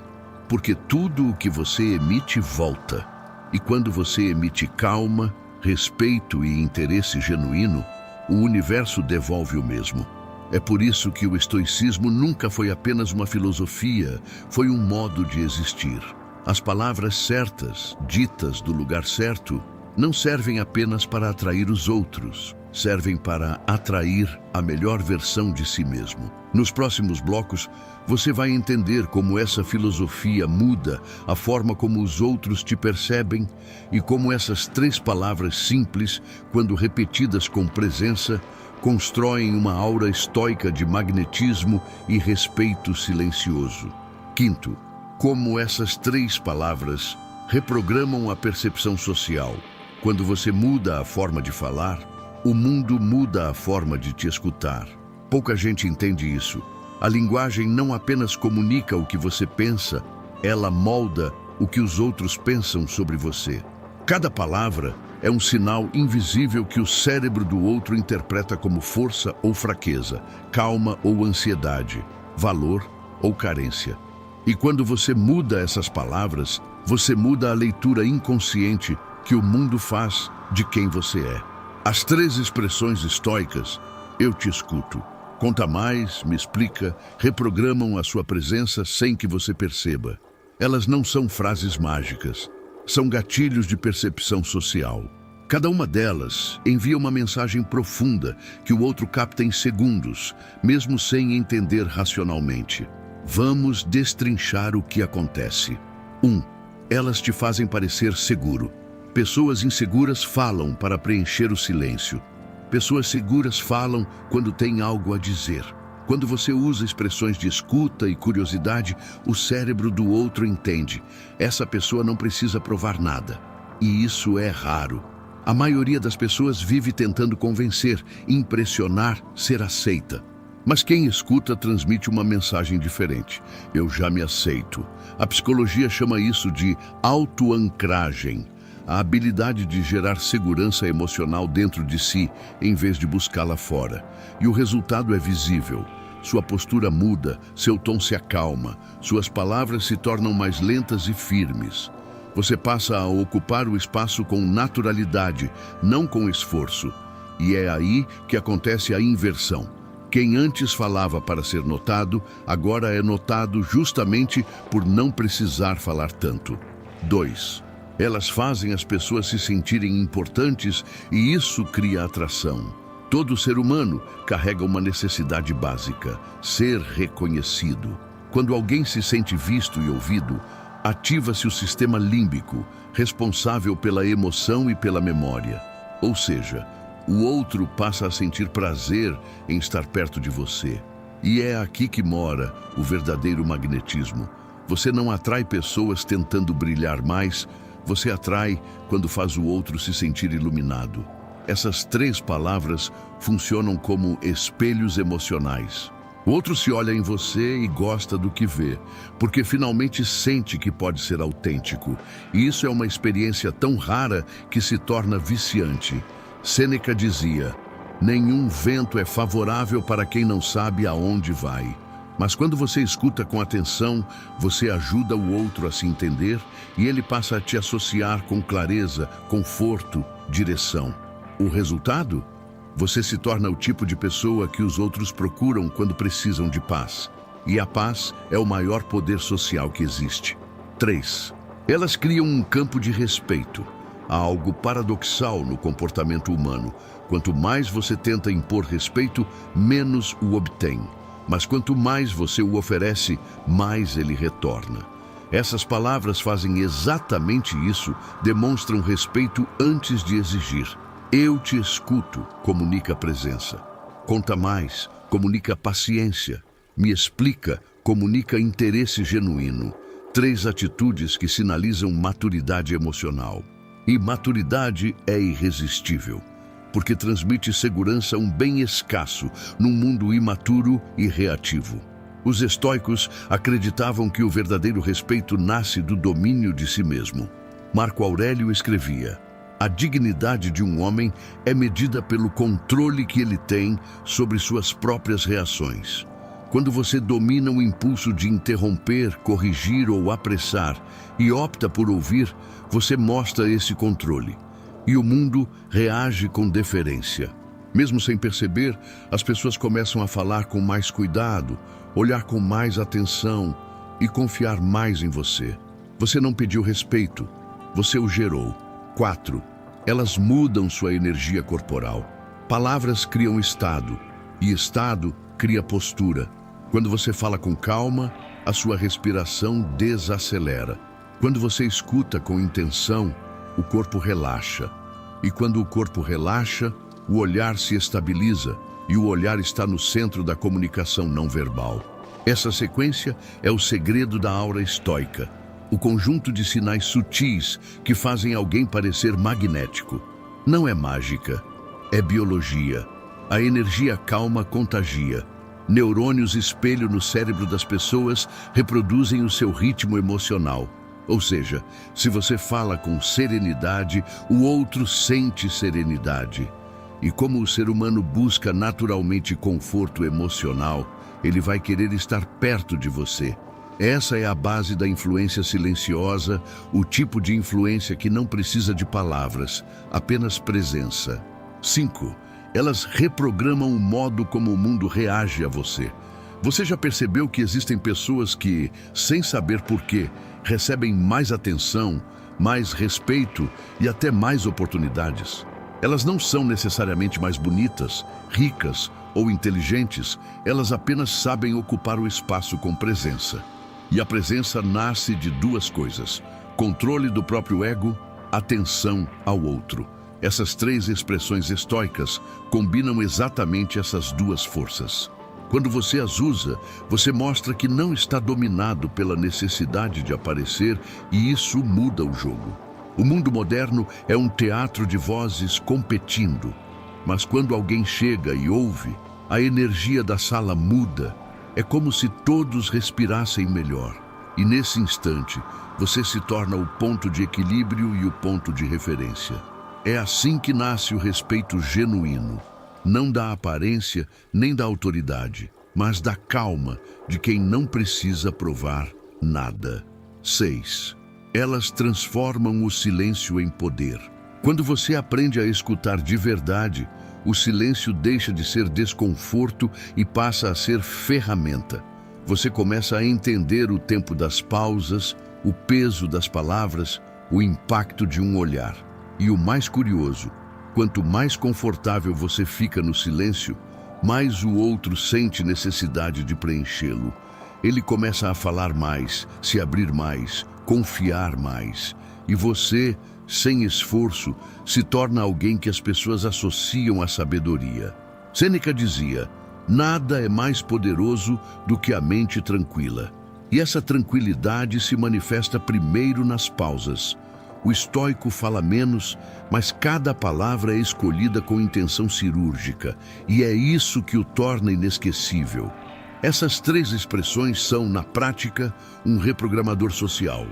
Porque tudo o que você emite volta. E quando você emite calma, respeito e interesse genuíno, o universo devolve o mesmo. É por isso que o estoicismo nunca foi apenas uma filosofia, foi um modo de existir. As palavras certas, ditas do lugar certo, não servem apenas para atrair os outros, servem para atrair a melhor versão de si mesmo. Nos próximos blocos, você vai entender como essa filosofia muda a forma como os outros te percebem e como essas três palavras simples, quando repetidas com presença, constroem uma aura estoica de magnetismo e respeito silencioso. Quinto, como essas três palavras reprogramam a percepção social. Quando você muda a forma de falar, o mundo muda a forma de te escutar. Pouca gente entende isso. A linguagem não apenas comunica o que você pensa, ela molda o que os outros pensam sobre você. Cada palavra é um sinal invisível que o cérebro do outro interpreta como força ou fraqueza, calma ou ansiedade, valor ou carência. E quando você muda essas palavras, você muda a leitura inconsciente que o mundo faz de quem você é. As três expressões estoicas, eu te escuto, conta mais, me explica, reprogramam a sua presença sem que você perceba. Elas não são frases mágicas, são gatilhos de percepção social. Cada uma delas envia uma mensagem profunda que o outro capta em segundos, mesmo sem entender racionalmente. Vamos destrinchar o que acontece. 1. Elas te fazem parecer seguro. Pessoas inseguras falam para preencher o silêncio. Pessoas seguras falam quando têm algo a dizer. Quando você usa expressões de escuta e curiosidade, o cérebro do outro entende. Essa pessoa não precisa provar nada. E isso é raro. A maioria das pessoas vive tentando convencer, impressionar, ser aceita. Mas quem escuta transmite uma mensagem diferente. Eu já me aceito. A psicologia chama isso de autoancragem. A habilidade de gerar segurança emocional dentro de si, em vez de buscá-la fora. E o resultado é visível. Sua postura muda, seu tom se acalma, suas palavras se tornam mais lentas e firmes. Você passa a ocupar o espaço com naturalidade, não com esforço. E é aí que acontece a inversão. Quem antes falava para ser notado, agora é notado justamente por não precisar falar tanto. 2. Elas fazem as pessoas se sentirem importantes e isso cria atração. Todo ser humano carrega uma necessidade básica: ser reconhecido. Quando alguém se sente visto e ouvido, ativa-se o sistema límbico, responsável pela emoção e pela memória. Ou seja, o outro passa a sentir prazer em estar perto de você. E é aqui que mora o verdadeiro magnetismo. Você não atrai pessoas tentando brilhar mais, você atrai quando faz o outro se sentir iluminado. Essas 3 palavras funcionam como espelhos emocionais. O outro se olha em você e gosta do que vê, porque finalmente sente que pode ser autêntico. E isso é uma experiência tão rara que se torna viciante. Sêneca dizia: nenhum vento é favorável para quem não sabe aonde vai. Mas quando você escuta com atenção, você ajuda o outro a se entender e ele passa a te associar com clareza, conforto, direção. O resultado? Você se torna o tipo de pessoa que os outros procuram quando precisam de paz. E a paz é o maior poder social que existe. 3. Elas criam um campo de respeito. Há algo paradoxal no comportamento humano. Quanto mais você tenta impor respeito, menos o obtém. Mas quanto mais você o oferece, mais ele retorna. Essas palavras fazem exatamente isso, demonstram respeito antes de exigir. Eu te escuto, comunica presença. Conta mais, comunica paciência. Me explica, comunica interesse genuíno. 3 atitudes que sinalizam maturidade emocional. E maturidade é irresistível, porque transmite segurança a um bem escasso num mundo imaturo e reativo. Os estoicos acreditavam que o verdadeiro respeito nasce do domínio de si mesmo. Marco Aurélio escrevia: a dignidade de um homem é medida pelo controle que ele tem sobre suas próprias reações. Quando você domina o impulso de interromper, corrigir ou apressar e opta por ouvir, você mostra esse controle. E o mundo reage com deferência. Mesmo sem perceber, as pessoas começam a falar com mais cuidado, olhar com mais atenção e confiar mais em você. Você não pediu respeito, você o gerou. 4. Elas mudam sua energia corporal. Palavras criam estado, e estado cria postura. Quando você fala com calma, a sua respiração desacelera. Quando você escuta com intenção, o corpo relaxa. E quando o corpo relaxa, o olhar se estabiliza, e o olhar está no centro da comunicação não verbal. Essa sequência é o segredo da aura estoica. O conjunto de sinais sutis que fazem alguém parecer magnético. Não é mágica, é biologia. A energia calma contagia. Neurônios espelho no cérebro das pessoas reproduzem o seu ritmo emocional. Ou seja, se você fala com serenidade, o outro sente serenidade. E como o ser humano busca naturalmente conforto emocional, ele vai querer estar perto de você. Essa é a base da influência silenciosa, o tipo de influência que não precisa de palavras, apenas presença. 5. Elas reprogramam o modo como o mundo reage a você. Você já percebeu que existem pessoas que, sem saber porquê, recebem mais atenção, mais respeito e até mais oportunidades? Elas não são necessariamente mais bonitas, ricas ou inteligentes, elas apenas sabem ocupar o espaço com presença. E a presença nasce de 2 coisas: controle do próprio ego, atenção ao outro. Essas 3 expressões estoicas combinam exatamente essas 2 forças. Quando você as usa, você mostra que não está dominado pela necessidade de aparecer, e isso muda o jogo. O mundo moderno é um teatro de vozes competindo, mas quando alguém chega e ouve, a energia da sala muda. É como se todos respirassem melhor. E nesse instante, você se torna o ponto de equilíbrio e o ponto de referência. É assim que nasce o respeito genuíno. Não da aparência nem da autoridade, mas da calma de quem não precisa provar nada. 6. Elas transformam o silêncio em poder. Quando você aprende a escutar de verdade, o silêncio deixa de ser desconforto e passa a ser ferramenta. Você começa a entender o tempo das pausas, o peso das palavras, o impacto de um olhar. E o mais curioso, quanto mais confortável você fica no silêncio, mais o outro sente necessidade de preenchê-lo. Ele começa a falar mais, se abrir mais, confiar mais. E você, sem esforço, se torna alguém que as pessoas associam à sabedoria. Sêneca dizia: nada é mais poderoso do que a mente tranquila. E essa tranquilidade se manifesta primeiro nas pausas. O estoico fala menos, mas cada palavra é escolhida com intenção cirúrgica, e é isso que o torna inesquecível. Essas 3 expressões são, na prática, um reprogramador social.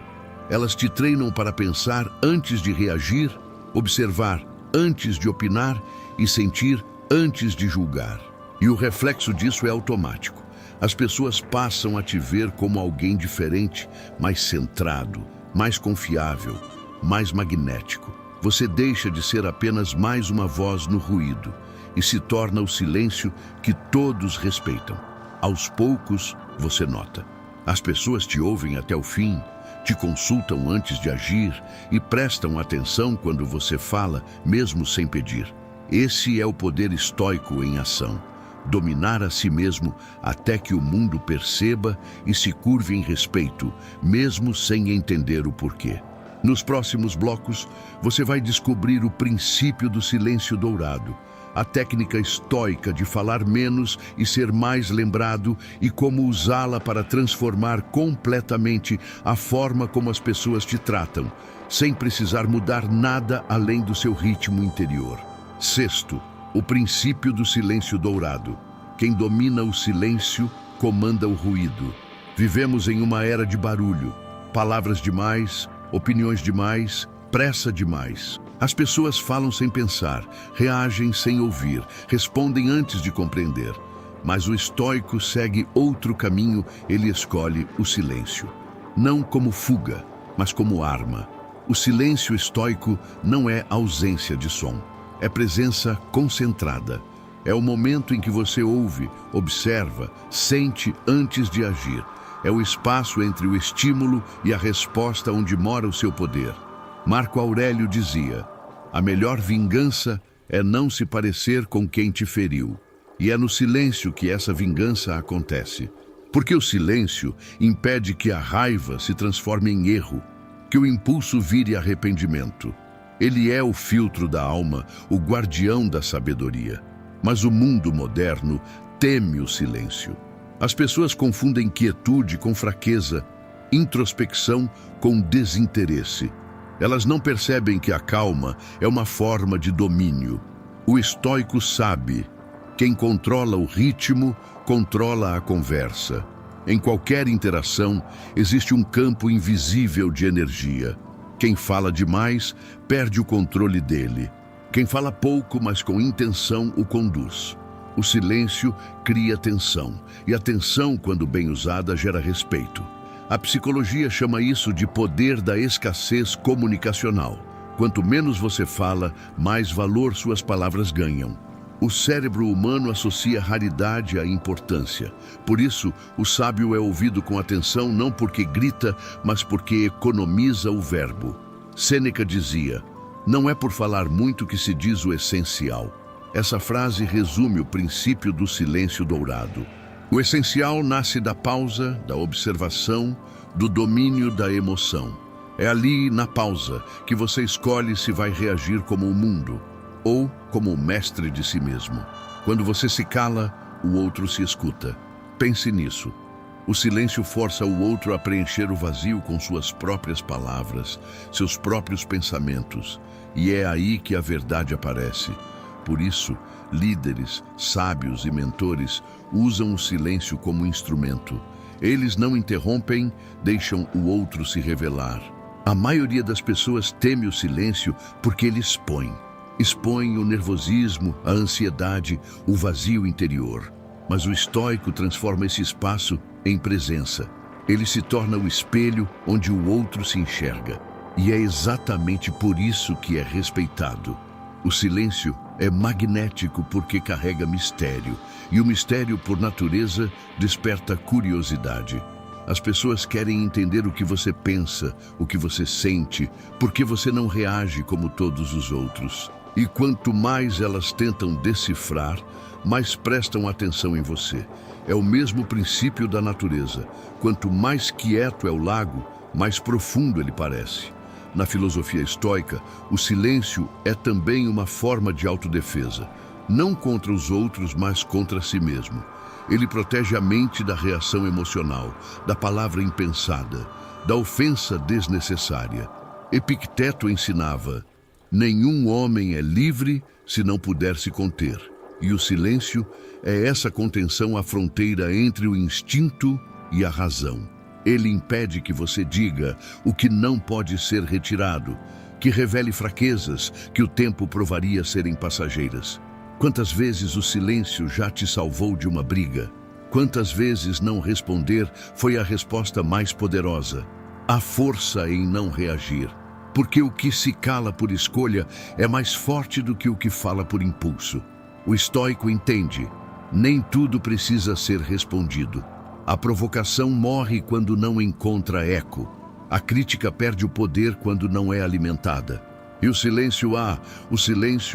Elas te treinam para pensar antes de reagir, observar antes de opinar e sentir antes de julgar. E o reflexo disso é automático. As pessoas passam a te ver como alguém diferente, mais centrado, mais confiável, mais magnético. Você deixa de ser apenas mais uma voz no ruído e se torna o silêncio que todos respeitam. Aos poucos, você nota. As pessoas te ouvem até o fim, te consultam antes de agir e prestam atenção quando você fala, mesmo sem pedir. Esse é o poder estoico em ação. Dominar a si mesmo até que o mundo perceba e se curve em respeito, mesmo sem entender o porquê. Nos próximos blocos, você vai descobrir o princípio do silêncio dourado, a técnica estoica de falar menos e ser mais lembrado e como usá-la para transformar completamente a forma como as pessoas te tratam, sem precisar mudar nada além do seu ritmo interior. Sexto, o princípio do silêncio dourado. Quem domina o silêncio comanda o ruído. Vivemos em uma era de barulho, palavras demais, opiniões demais, pressa demais. As pessoas falam sem pensar, reagem sem ouvir, respondem antes de compreender. Mas o estoico segue outro caminho, ele escolhe o silêncio. Não como fuga, mas como arma. O silêncio estoico não é ausência de som, é presença concentrada. É o momento em que você ouve, observa, sente antes de agir. É o espaço entre o estímulo e a resposta onde mora o seu poder. Marco Aurélio dizia: a melhor vingança é não se parecer com quem te feriu. E é no silêncio que essa vingança acontece. Porque o silêncio impede que a raiva se transforme em erro, que o impulso vire arrependimento. Ele é o filtro da alma, o guardião da sabedoria. Mas o mundo moderno teme o silêncio. As pessoas confundem quietude com fraqueza, introspecção com desinteresse. Elas não percebem que a calma é uma forma de domínio. O estoico sabe: quem controla o ritmo, controla a conversa. Em qualquer interação, existe um campo invisível de energia. Quem fala demais, perde o controle dele. Quem fala pouco, mas com intenção, o conduz. O silêncio cria tensão, e a tensão, quando bem usada, gera respeito. A psicologia chama isso de poder da escassez comunicacional. Quanto menos você fala, mais valor suas palavras ganham. O cérebro humano associa raridade à importância. Por isso, o sábio é ouvido com atenção não porque grita, mas porque economiza o verbo. Sêneca dizia: não é por falar muito que se diz o essencial. Essa frase resume o princípio do silêncio dourado. O essencial nasce da pausa, da observação, do domínio da emoção. É ali, na pausa, que você escolhe se vai reagir como o mundo ou como o mestre de si mesmo. Quando você se cala, o outro se escuta. Pense nisso. O silêncio força o outro a preencher o vazio com suas próprias palavras, seus próprios pensamentos. E é aí que a verdade aparece. Por isso, líderes, sábios e mentores usam o silêncio como instrumento. Eles não interrompem, deixam o outro se revelar. A maioria das pessoas teme o silêncio porque ele expõe. Expõe o nervosismo, a ansiedade, o vazio interior. Mas o estoico transforma esse espaço em presença. Ele se torna o espelho onde o outro se enxerga. E é exatamente por isso que é respeitado. O silêncio é magnético porque carrega mistério, e o mistério, por natureza, desperta curiosidade. As pessoas querem entender o que você pensa, o que você sente, porque você não reage como todos os outros. E quanto mais elas tentam decifrar, mais prestam atenção em você. É o mesmo princípio da natureza. Quanto mais quieto é o lago, mais profundo ele parece. Na filosofia estoica, o silêncio é também uma forma de autodefesa, não contra os outros, mas contra si mesmo. Ele protege a mente da reação emocional, da palavra impensada, da ofensa desnecessária. Epicteto ensinava: nenhum homem é livre se não puder se conter. E o silêncio é essa contenção à fronteira entre o instinto e a razão. Ele impede que você diga o que não pode ser retirado, que revele fraquezas que o tempo provaria serem passageiras. Quantas vezes o silêncio já te salvou de uma briga? Quantas vezes não responder foi a resposta mais poderosa? Há força em não reagir, porque o que se cala por escolha é mais forte do que o que fala por impulso. O estoico entende: nem tudo precisa ser respondido. A provocação morre quando não encontra eco. A crítica perde o poder quando não é alimentada. E o silêncio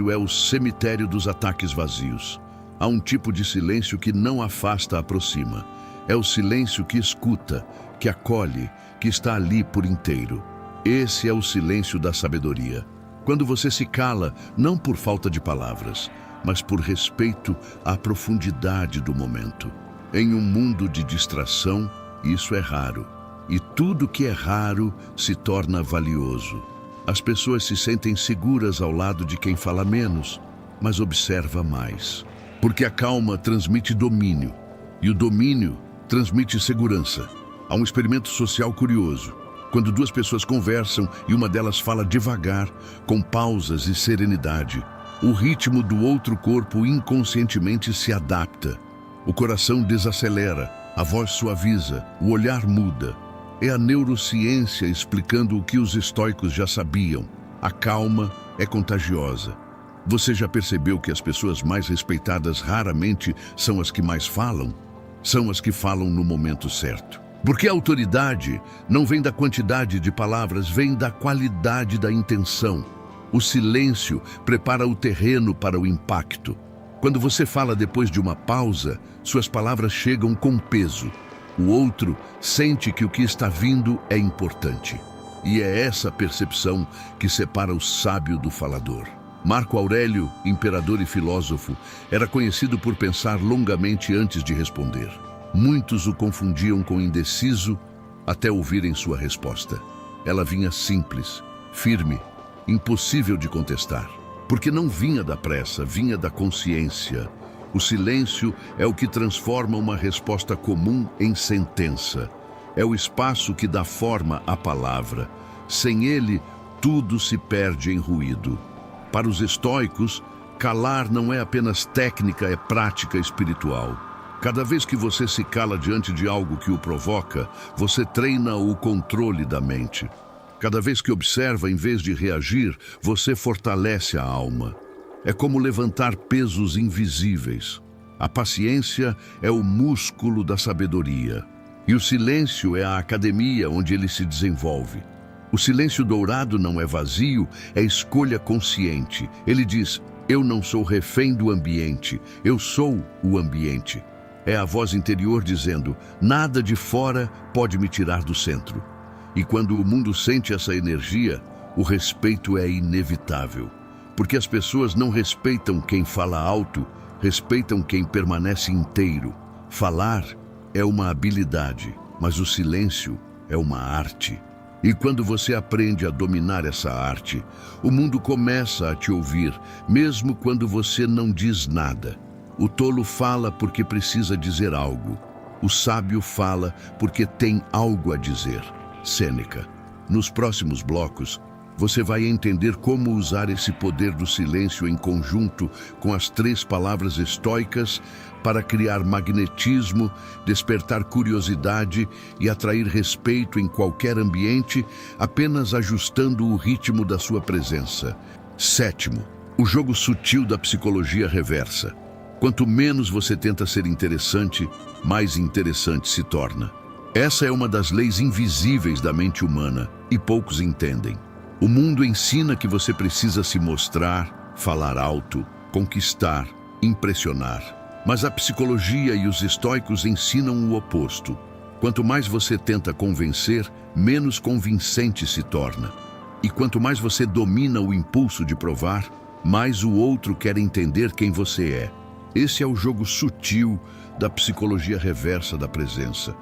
é o cemitério dos ataques vazios. Há um tipo de silêncio que não afasta, aproxima. É o silêncio que escuta, que acolhe, que está ali por inteiro. Esse é o silêncio da sabedoria. Quando você se cala, não por falta de palavras, mas por respeito à profundidade do momento. Em um mundo de distração, isso é raro. E tudo que é raro se torna valioso. As pessoas se sentem seguras ao lado de quem fala menos, mas observa mais. Porque a calma transmite domínio, e o domínio transmite segurança. Há um experimento social curioso. Quando duas pessoas conversam e uma delas fala devagar, com pausas e serenidade, o ritmo do outro corpo inconscientemente se adapta. O coração desacelera, a voz suaviza, o olhar muda. É a neurociência explicando o que os estoicos já sabiam. A calma é contagiosa. Você já percebeu que as pessoas mais respeitadas raramente são as que mais falam? São as que falam no momento certo. Porque a autoridade não vem da quantidade de palavras, vem da qualidade da intenção. O silêncio prepara o terreno para o impacto. Quando você fala depois de uma pausa, suas palavras chegam com peso. O outro sente que o que está vindo é importante. E é essa percepção que separa o sábio do falador. Marco Aurélio, imperador e filósofo, era conhecido por pensar longamente antes de responder. Muitos o confundiam com indeciso até ouvirem sua resposta. Ela vinha simples, firme, impossível de contestar. Porque não vinha da pressa, vinha da consciência. O silêncio é o que transforma uma resposta comum em sentença. É o espaço que dá forma à palavra. Sem ele, tudo se perde em ruído. Para os estoicos, calar não é apenas técnica, é prática espiritual. Cada vez que você se cala diante de algo que o provoca, você treina o controle da mente. Cada vez que observa em vez de reagir, você fortalece a alma. É como levantar pesos invisíveis. A paciência é o músculo da sabedoria. E o silêncio é a academia onde ele se desenvolve. O silêncio dourado não é vazio, é escolha consciente. Ele diz: eu não sou refém do ambiente, eu sou o ambiente. É a voz interior dizendo: nada de fora pode me tirar do centro. E quando o mundo sente essa energia, o respeito é inevitável. Porque as pessoas não respeitam quem fala alto, respeitam quem permanece inteiro. Falar é uma habilidade, mas o silêncio é uma arte. E quando você aprende a dominar essa arte, o mundo começa a te ouvir, mesmo quando você não diz nada. O tolo fala porque precisa dizer algo. O sábio fala porque tem algo a dizer. Sêneca. Nos próximos blocos, você vai entender como usar esse poder do silêncio em conjunto com as 3 palavras estoicas para criar magnetismo, despertar curiosidade e atrair respeito em qualquer ambiente, apenas ajustando o ritmo da sua presença. 7º, o jogo sutil da psicologia reversa. Quanto menos você tenta ser interessante, mais interessante se torna. Essa é uma das leis invisíveis da mente humana e poucos entendem. O mundo ensina que você precisa se mostrar, falar alto, conquistar, impressionar. Mas a psicologia e os estoicos ensinam o oposto. Quanto mais você tenta convencer, menos convincente se torna. E quanto mais você domina o impulso de provar, mais o outro quer entender quem você é. Esse é o jogo sutil da psicologia reversa da presença.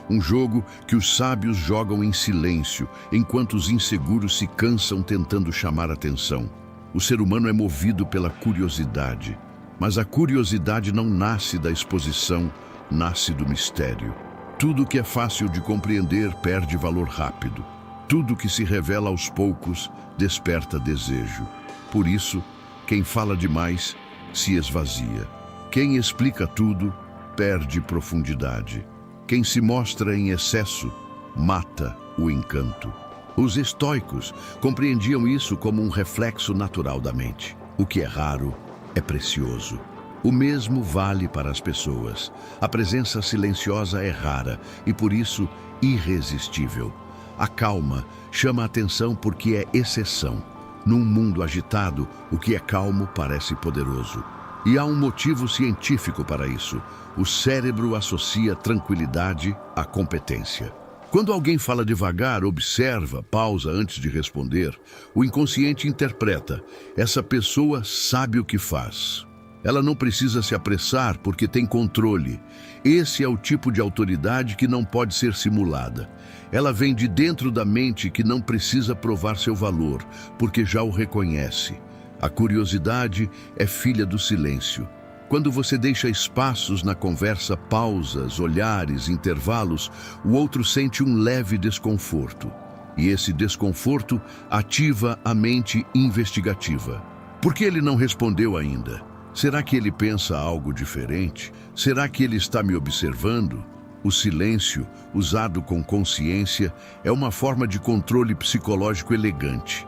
Um jogo que os sábios jogam em silêncio, enquanto os inseguros se cansam tentando chamar atenção. O ser humano é movido pela curiosidade, mas a curiosidade não nasce da exposição, nasce do mistério. Tudo que é fácil de compreender perde valor rápido. Tudo que se revela aos poucos desperta desejo. Por isso, quem fala demais se esvazia. Quem explica tudo perde profundidade. Quem se mostra em excesso mata o encanto. Os estoicos compreendiam isso como um reflexo natural da mente. O que é raro é precioso. O mesmo vale para as pessoas. A presença silenciosa é rara e, por isso, irresistível. A calma chama a atenção porque é exceção. Num mundo agitado, o que é calmo parece poderoso. E há um motivo científico para isso. O cérebro associa tranquilidade à competência. Quando alguém fala devagar, observa, pausa antes de responder, o inconsciente interpreta: essa pessoa sabe o que faz. Ela não precisa se apressar porque tem controle. Esse é o tipo de autoridade que não pode ser simulada. Ela vem de dentro da mente que não precisa provar seu valor, porque já o reconhece. A curiosidade é filha do silêncio. Quando você deixa espaços na conversa, pausas, olhares, intervalos, o outro sente um leve desconforto. E esse desconforto ativa a mente investigativa. Por que ele não respondeu ainda? Será que ele pensa algo diferente? Será que ele está me observando? O silêncio, usado com consciência, é uma forma de controle psicológico elegante.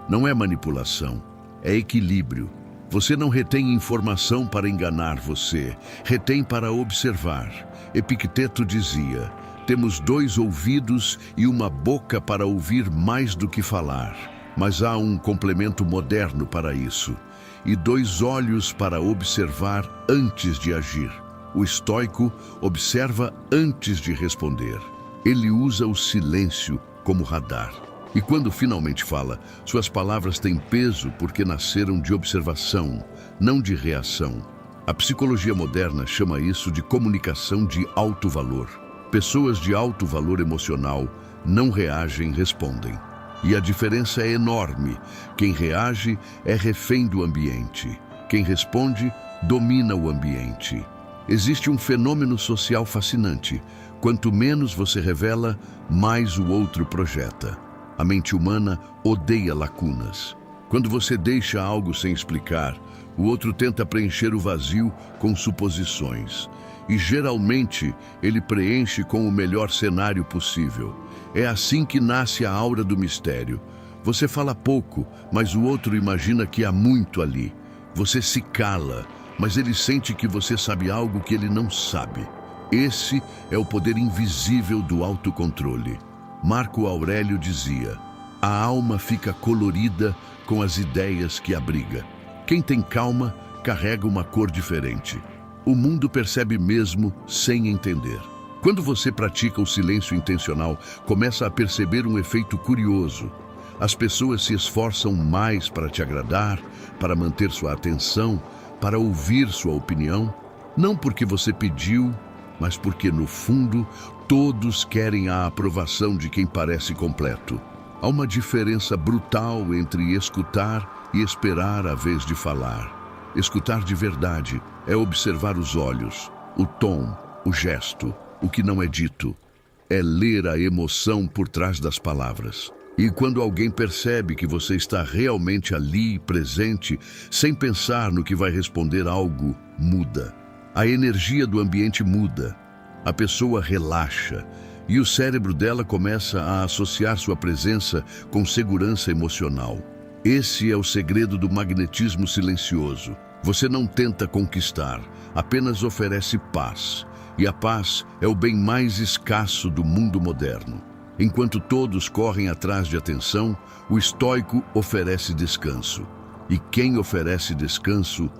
Não é manipulação, é equilíbrio. Você não retém informação para enganar você, retém para observar. Epicteto dizia: temos 2 ouvidos e uma boca para ouvir mais do que falar. Mas há um complemento moderno para isso. E 2 olhos para observar antes de agir. O estoico observa antes de responder. Ele usa o silêncio como radar. E quando finalmente fala, suas palavras têm peso porque nasceram de observação, não de reação. A psicologia moderna chama isso de comunicação de alto valor. Pessoas de alto valor emocional não reagem, respondem. E a diferença é enorme. Quem reage é refém do ambiente. Quem responde domina o ambiente. Existe um fenômeno social fascinante. Quanto menos você revela, mais o outro projeta. A mente humana odeia lacunas. Quando você deixa algo sem explicar, o outro tenta preencher o vazio com suposições. E geralmente ele preenche com o melhor cenário possível. É assim que nasce a aura do mistério. Você fala pouco, mas o outro imagina que há muito ali. Você se cala, mas ele sente que você sabe algo que ele não sabe. Esse é o poder invisível do autocontrole. Marco Aurélio dizia: a alma fica colorida com as ideias que abriga. Quem tem calma carrega uma cor diferente. O mundo percebe mesmo sem entender. Quando você pratica o silêncio intencional, começa a perceber um efeito curioso. As pessoas se esforçam mais para te agradar, para manter sua atenção, para ouvir sua opinião, não porque você pediu, mas porque, no fundo, todos querem a aprovação de quem parece completo. Há uma diferença brutal entre escutar e esperar a vez de falar. Escutar de verdade é observar os olhos, o tom, o gesto. O que não é dito é ler a emoção por trás das palavras. E quando alguém percebe que você está realmente ali, presente, sem pensar no que vai responder, algo muda. A energia do ambiente muda. A pessoa relaxa e o cérebro dela começa a associar sua presença com segurança emocional. Esse é o segredo do magnetismo silencioso. Você não tenta conquistar, apenas oferece paz. E a paz é o bem mais escasso do mundo moderno. Enquanto todos correm atrás de atenção, o estoico oferece descanso. E quem oferece descanso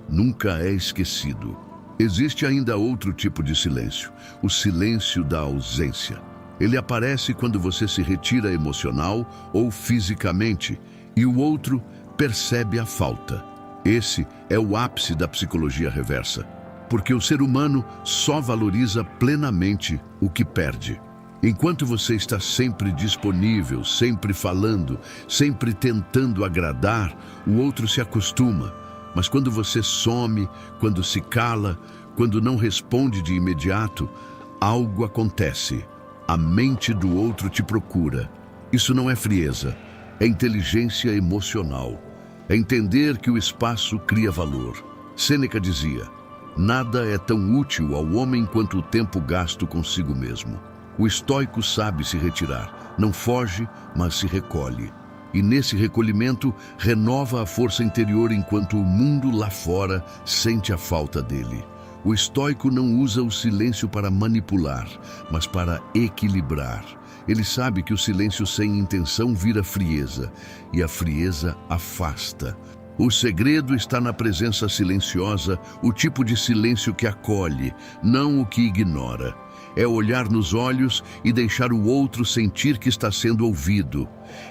nunca é esquecido. Existe ainda outro tipo de silêncio, o silêncio da ausência. Ele aparece quando você se retira emocional ou fisicamente e o outro percebe a falta. Esse é o ápice da psicologia reversa, porque o ser humano só valoriza plenamente o que perde. Enquanto você está sempre disponível, sempre falando, sempre tentando agradar, o outro se acostuma. Mas quando você some, quando se cala, quando não responde de imediato, algo acontece. A mente do outro te procura. Isso não é frieza, é inteligência emocional. É entender que o espaço cria valor. Sêneca dizia: nada é tão útil ao homem quanto o tempo gasto consigo mesmo. O estoico sabe se retirar, não foge, mas se recolhe. E nesse recolhimento renova a força interior enquanto o mundo lá fora sente a falta dele. O estoico não usa o silêncio para manipular, mas para equilibrar. Ele sabe que o silêncio sem intenção vira frieza, e a frieza afasta. O segredo está na presença silenciosa, o tipo de silêncio que acolhe, não o que ignora. É olhar nos olhos e deixar o outro sentir que está sendo ouvido.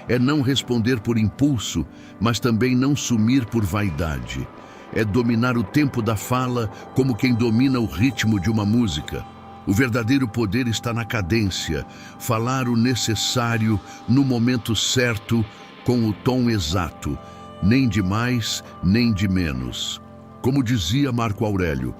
É não responder por impulso, mas também não sumir por vaidade. É dominar o tempo da fala como quem domina o ritmo de uma música. O verdadeiro poder está na cadência, falar o necessário no momento certo, com o tom exato, nem de mais, nem de menos. Como dizia Marco Aurélio,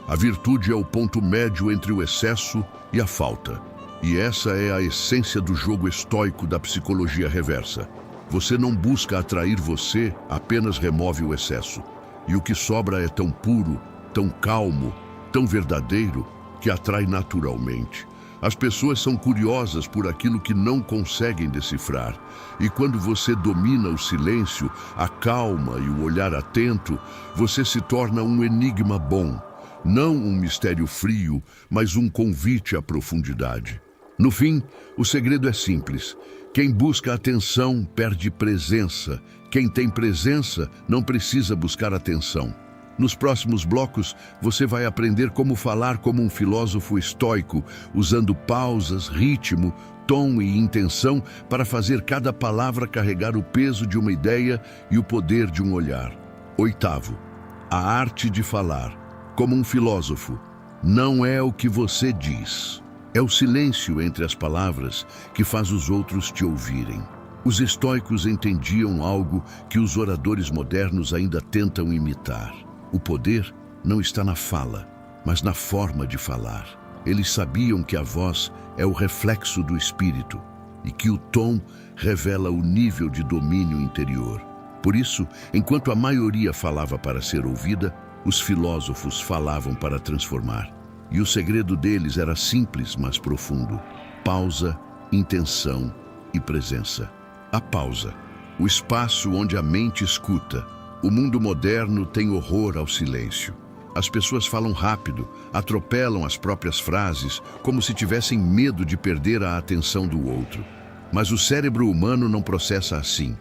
a virtude é o ponto médio entre o excesso e a falta. E essa é a essência do jogo estoico da psicologia reversa. Você não busca atrair você, apenas remove o excesso. E o que sobra é tão puro, tão calmo, tão verdadeiro, que atrai naturalmente. As pessoas são curiosas por aquilo que não conseguem decifrar. E quando você domina o silêncio, a calma e o olhar atento, você se torna um enigma bom. Não um mistério frio, mas um convite à profundidade. No fim, o segredo é simples. Quem busca atenção perde presença. Quem tem presença não precisa buscar atenção. Nos próximos blocos, você vai aprender como falar como um filósofo estoico, usando pausas, ritmo, tom e intenção para fazer cada palavra carregar o peso de uma ideia e o poder de um olhar. 8º, a arte de falar. Como um filósofo, não é o que você diz. É o silêncio entre as palavras que faz os outros te ouvirem. Os estoicos entendiam algo que os oradores modernos ainda tentam imitar. O poder não está na fala, mas na forma de falar. Eles sabiam que a voz é o reflexo do espírito e que o tom revela o nível de domínio interior. Por isso, enquanto a maioria falava para ser ouvida, os filósofos falavam para transformar. E o segredo deles era simples, mas profundo. Pausa, intenção e presença. A pausa, o espaço onde a mente escuta. O mundo moderno tem horror ao silêncio. As pessoas falam rápido, atropelam as próprias frases, como se tivessem medo de perder a atenção do outro. Mas o cérebro humano não processa assim.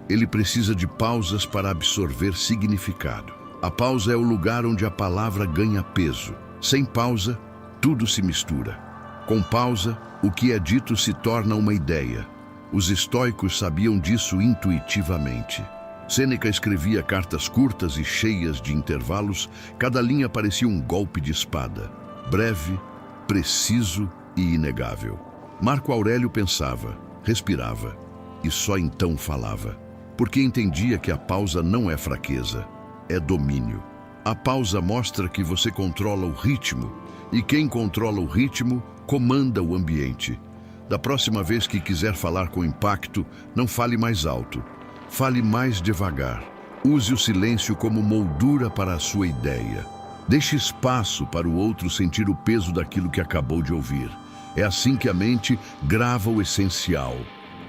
Ele precisa de pausas para absorver significado. A pausa é o lugar onde a palavra ganha peso. Sem pausa, tudo se mistura. Com pausa, o que é dito se torna uma ideia. Os estoicos sabiam disso intuitivamente. Sêneca escrevia cartas curtas e cheias de intervalos, cada linha parecia um golpe de espada. Breve, preciso e inegável. Marco Aurélio pensava, respirava e só então falava. Porque entendia que a pausa não é fraqueza, é domínio. A pausa mostra que você controla o ritmo, e quem controla o ritmo comanda o ambiente. Da próxima vez que quiser falar com impacto, não fale mais alto, fale mais devagar. Use o silêncio como moldura para a sua ideia. Deixe espaço para o outro sentir o peso daquilo que acabou de ouvir. É assim que a mente grava o essencial.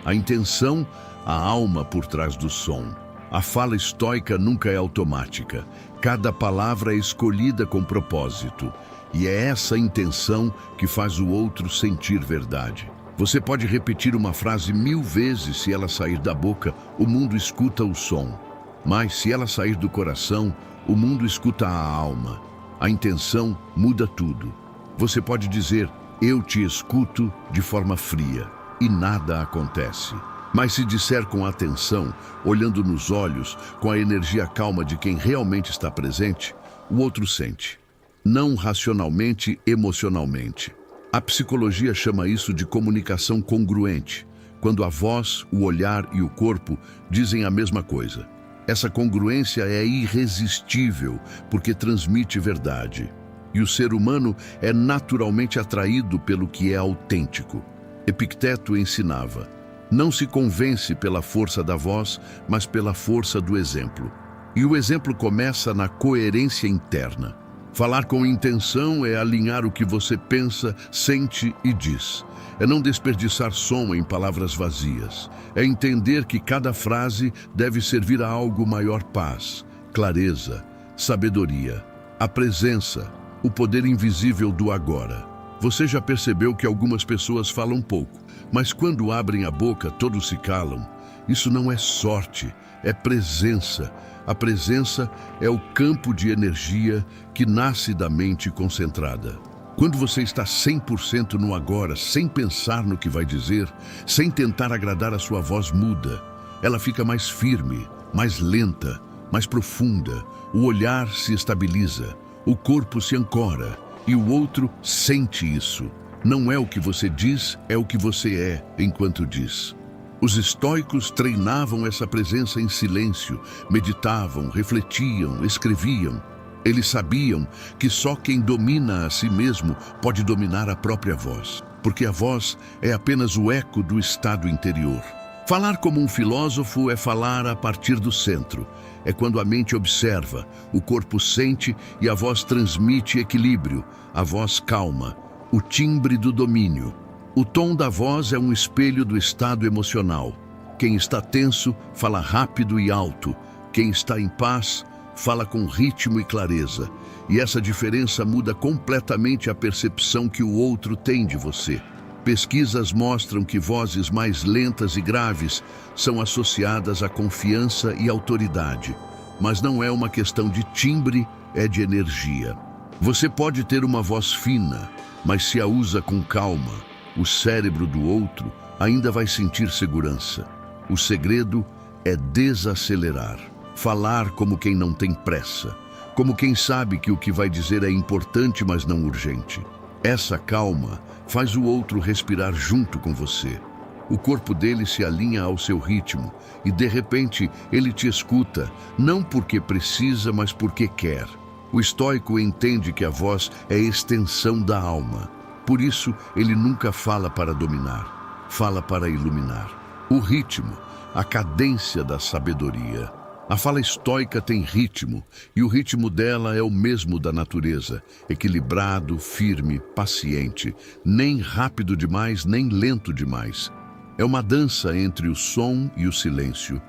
A intenção, a alma por trás do som. A fala estoica nunca é automática. Cada palavra é escolhida com propósito. E é essa intenção que faz o outro sentir verdade. Você pode repetir uma frase 1000 vezes, se ela sair da boca, o mundo escuta o som. Mas se ela sair do coração, o mundo escuta a alma. A intenção muda tudo. Você pode dizer, eu te escuto, de forma fria, e nada acontece. Mas se disser com atenção, olhando nos olhos, com a energia calma de quem realmente está presente, o outro sente. Não racionalmente, emocionalmente. A psicologia chama isso de comunicação congruente, quando a voz, o olhar e o corpo dizem a mesma coisa. Essa congruência é irresistível, porque transmite verdade. E o ser humano é naturalmente atraído pelo que é autêntico. Epicteto ensinava, não se convence pela força da voz, mas pela força do exemplo. E o exemplo começa na coerência interna. Falar com intenção é alinhar o que você pensa, sente e diz. É não desperdiçar som em palavras vazias. É entender que cada frase deve servir a algo maior: paz, clareza, sabedoria, a presença, o poder invisível do agora. Você já percebeu que algumas pessoas falam pouco, mas quando abrem a boca todos se calam? Isso não é sorte, é presença. A presença é o campo de energia que nasce da mente concentrada. Quando você está 100% no agora, sem pensar no que vai dizer, sem tentar agradar, a sua voz muda. Ela fica mais firme, mais lenta, mais profunda. O olhar se estabiliza, o corpo se ancora e o outro sente isso. Não é o que você diz, é o que você é enquanto diz. Os estoicos treinavam essa presença em silêncio, meditavam, refletiam, escreviam. Eles sabiam que só quem domina a si mesmo pode dominar a própria voz, porque a voz é apenas o eco do estado interior. Falar como um filósofo é falar a partir do centro. É quando a mente observa, o corpo sente e a voz transmite equilíbrio, a voz calma, o timbre do domínio. O tom da voz é um espelho do estado emocional. Quem está tenso fala rápido e alto. Quem está em paz fala com ritmo e clareza. E essa diferença muda completamente a percepção que o outro tem de você. Pesquisas mostram que vozes mais lentas e graves são associadas à confiança e autoridade. Mas não é uma questão de timbre, é de energia. Você pode ter uma voz fina, mas se a usa com calma, o cérebro do outro ainda vai sentir segurança. O segredo é desacelerar. Falar como quem não tem pressa. Como quem sabe que o que vai dizer é importante, mas não urgente. Essa calma faz o outro respirar junto com você. O corpo dele se alinha ao seu ritmo e, de repente, ele te escuta, não porque precisa, mas porque quer. O estoico entende que a voz é extensão da alma. Por isso, ele nunca fala para dominar, fala para iluminar. O ritmo, a cadência da sabedoria. A fala estoica tem ritmo, e o ritmo dela é o mesmo da natureza, equilibrado, firme, paciente, nem rápido demais, nem lento demais. É uma dança entre o som e o silêncio.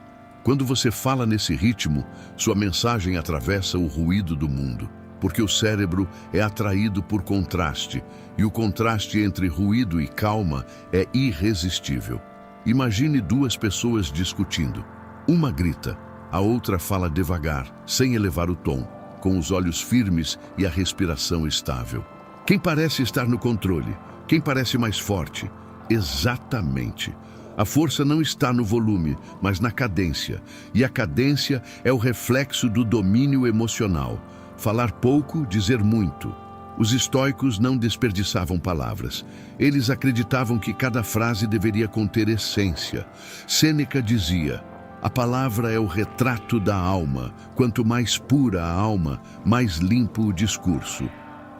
Quando você fala nesse ritmo, sua mensagem atravessa o ruído do mundo. Porque o cérebro é atraído por contraste, e o contraste entre ruído e calma é irresistível. Imagine duas pessoas discutindo. Uma grita, a outra fala devagar, sem elevar o tom, com os olhos firmes e a respiração estável. Quem parece estar no controle? Quem parece mais forte? Exatamente. A força não está no volume, mas na cadência, e a cadência é o reflexo do domínio emocional. Falar pouco, dizer muito. Os estoicos não desperdiçavam palavras. Eles acreditavam que cada frase deveria conter essência. Sêneca dizia, a palavra é o retrato da alma. Quanto mais pura a alma, mais limpo o discurso.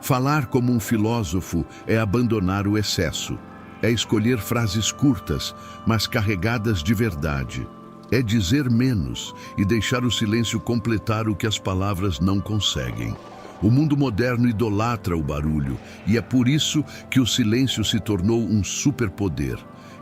Falar como um filósofo é abandonar o excesso. É escolher frases curtas, mas carregadas de verdade. É dizer menos e deixar o silêncio completar o que as palavras não conseguem. O mundo moderno idolatra o barulho e é por isso que o silêncio se tornou um superpoder.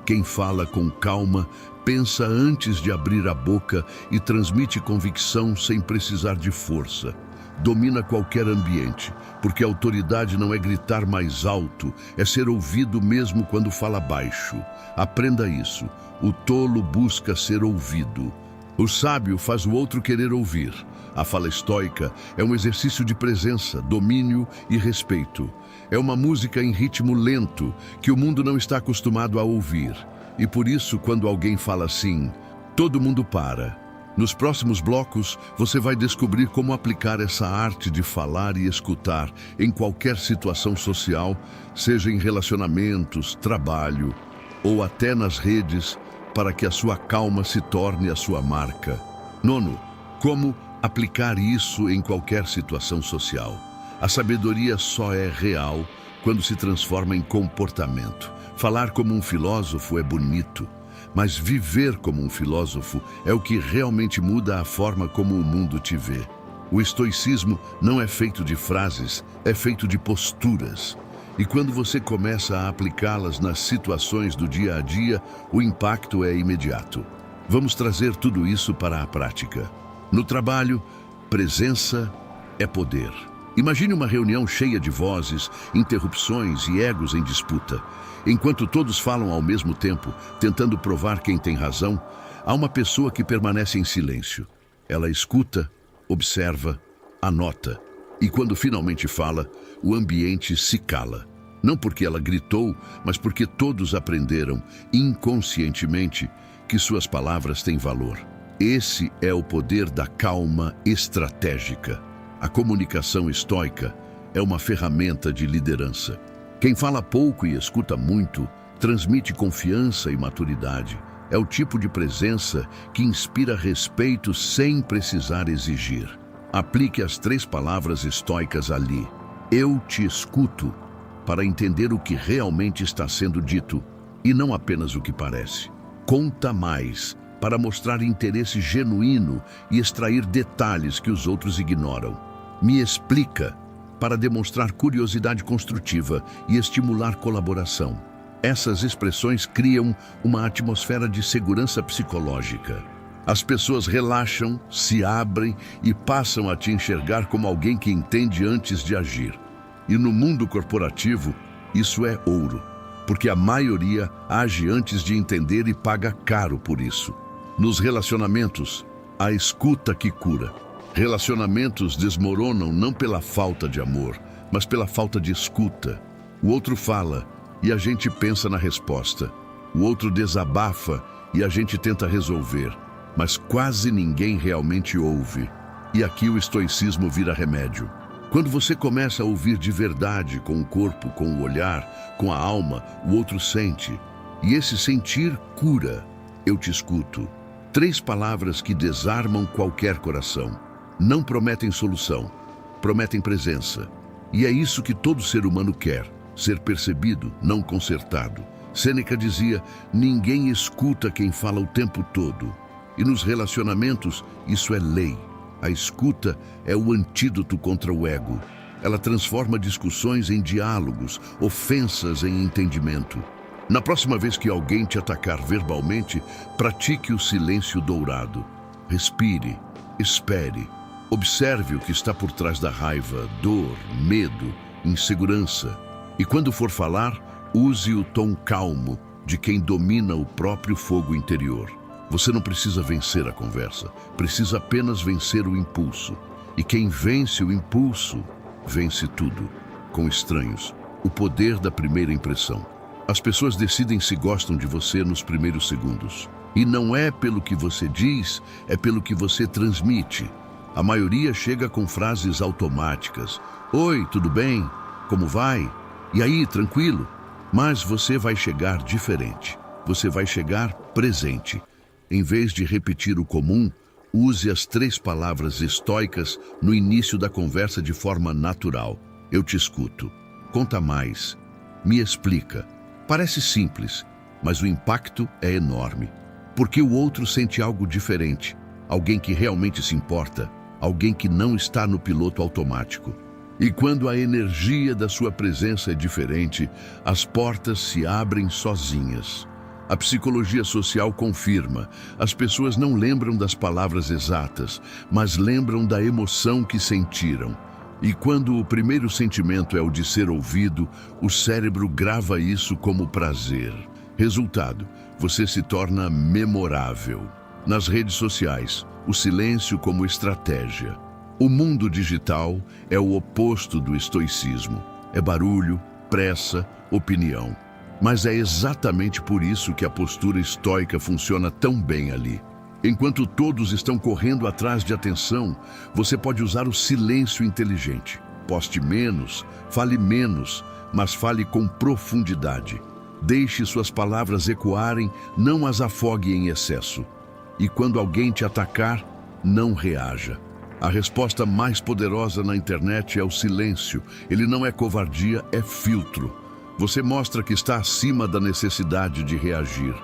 Quem fala com calma, pensa antes de abrir a boca e transmite convicção sem precisar de força. domina qualquer ambiente, porque a autoridade não é gritar mais alto, é ser ouvido mesmo quando fala baixo. Aprenda isso. O tolo busca ser ouvido. O sábio faz o outro querer ouvir. A fala estoica é um exercício de presença, domínio e respeito. É uma música em ritmo lento que o mundo não está acostumado a ouvir. E por isso, quando alguém fala assim, todo mundo para. Nos próximos blocos, você vai descobrir como aplicar essa arte de falar e escutar em qualquer situação social, seja em relacionamentos, trabalho ou até nas redes, para que a sua calma se torne a sua marca. Nono, como aplicar isso em qualquer situação social. A sabedoria só é real quando se transforma em comportamento. Falar como um filósofo é bonito, mas viver como um filósofo é o que realmente muda a forma como o mundo te vê. O estoicismo não é feito de frases, é feito de posturas. E quando você começa a aplicá-las nas situações do dia a dia, o impacto é imediato. Vamos trazer tudo isso para a prática. No trabalho, presença é poder. Imagine uma reunião cheia de vozes, interrupções e egos em disputa. Enquanto todos falam ao mesmo tempo, tentando provar quem tem razão, há uma pessoa que permanece em silêncio. Ela escuta, observa, anota. E quando finalmente fala, o ambiente se cala. Não porque ela gritou, mas porque todos aprenderam, inconscientemente, que suas palavras têm valor. Esse é o poder da calma estratégica. A comunicação estoica é uma ferramenta de liderança. Quem fala pouco e escuta muito, transmite confiança e maturidade. É o tipo de presença que inspira respeito sem precisar exigir. Aplique as 3 palavras estoicas ali. Eu te escuto, para entender o que realmente está sendo dito e não apenas o que parece. Conta mais, para mostrar interesse genuíno e extrair detalhes que os outros ignoram. Me explica, para demonstrar curiosidade construtiva e estimular colaboração. Essas expressões criam uma atmosfera de segurança psicológica. As pessoas relaxam, se abrem e passam a te enxergar como alguém que entende antes de agir. E no mundo corporativo, isso é ouro, porque a maioria age antes de entender e paga caro por isso. Nos relacionamentos, a escuta que cura. Relacionamentos desmoronam não pela falta de amor, mas pela falta de escuta. O outro fala e a gente pensa na resposta. O outro desabafa e a gente tenta resolver, mas quase ninguém realmente ouve. E aqui o estoicismo vira remédio. Quando você começa a ouvir de verdade, com o corpo, com o olhar, com a alma, o outro sente. E esse sentir cura. Eu te escuto. 3 palavras que desarmam qualquer coração. Não prometem solução, prometem presença. E é isso que todo ser humano quer, ser percebido, não consertado. Sêneca dizia, ninguém escuta quem fala o tempo todo. E nos relacionamentos, isso é lei. A escuta é o antídoto contra o ego. Ela transforma discussões em diálogos, ofensas em entendimento. Na próxima vez que alguém te atacar verbalmente, pratique o silêncio dourado. Respire, espere. Observe o que está por trás da raiva, dor, medo, insegurança. E quando for falar, use o tom calmo de quem domina o próprio fogo interior. Você não precisa vencer a conversa, precisa apenas vencer o impulso. E quem vence o impulso, vence tudo. Com estranhos, o poder da primeira impressão. As pessoas decidem se gostam de você nos primeiros segundos. E não é pelo que você diz, é pelo que você transmite. A maioria chega com frases automáticas. Oi, tudo bem? Como vai? E aí, tranquilo? Mas você vai chegar diferente. Você vai chegar presente. Em vez de repetir o comum, use as 3 palavras estoicas no início da conversa de forma natural. Eu te escuto. Conta mais. Me explica. Parece simples, mas o impacto é enorme. Porque o outro sente algo diferente. Alguém que realmente se importa. Alguém que não está no piloto automático. E quando a energia da sua presença é diferente, as portas se abrem sozinhas. A psicologia social confirma: as pessoas não lembram das palavras exatas, mas lembram da emoção que sentiram. E quando o primeiro sentimento é o de ser ouvido, o cérebro grava isso como prazer. Resultado: você se torna memorável. Nas redes sociais, o silêncio como estratégia. O mundo digital é o oposto do estoicismo. É barulho, pressa, opinião. Mas é exatamente por isso que a postura estoica funciona tão bem ali. Enquanto todos estão correndo atrás de atenção, você pode usar o silêncio inteligente. Poste menos, fale menos, mas fale com profundidade. Deixe suas palavras ecoarem, não as afogue em excesso. E quando alguém te atacar, não reaja. A resposta mais poderosa na internet é o silêncio. Ele não é covardia, é filtro. Você mostra que está acima da necessidade de reagir,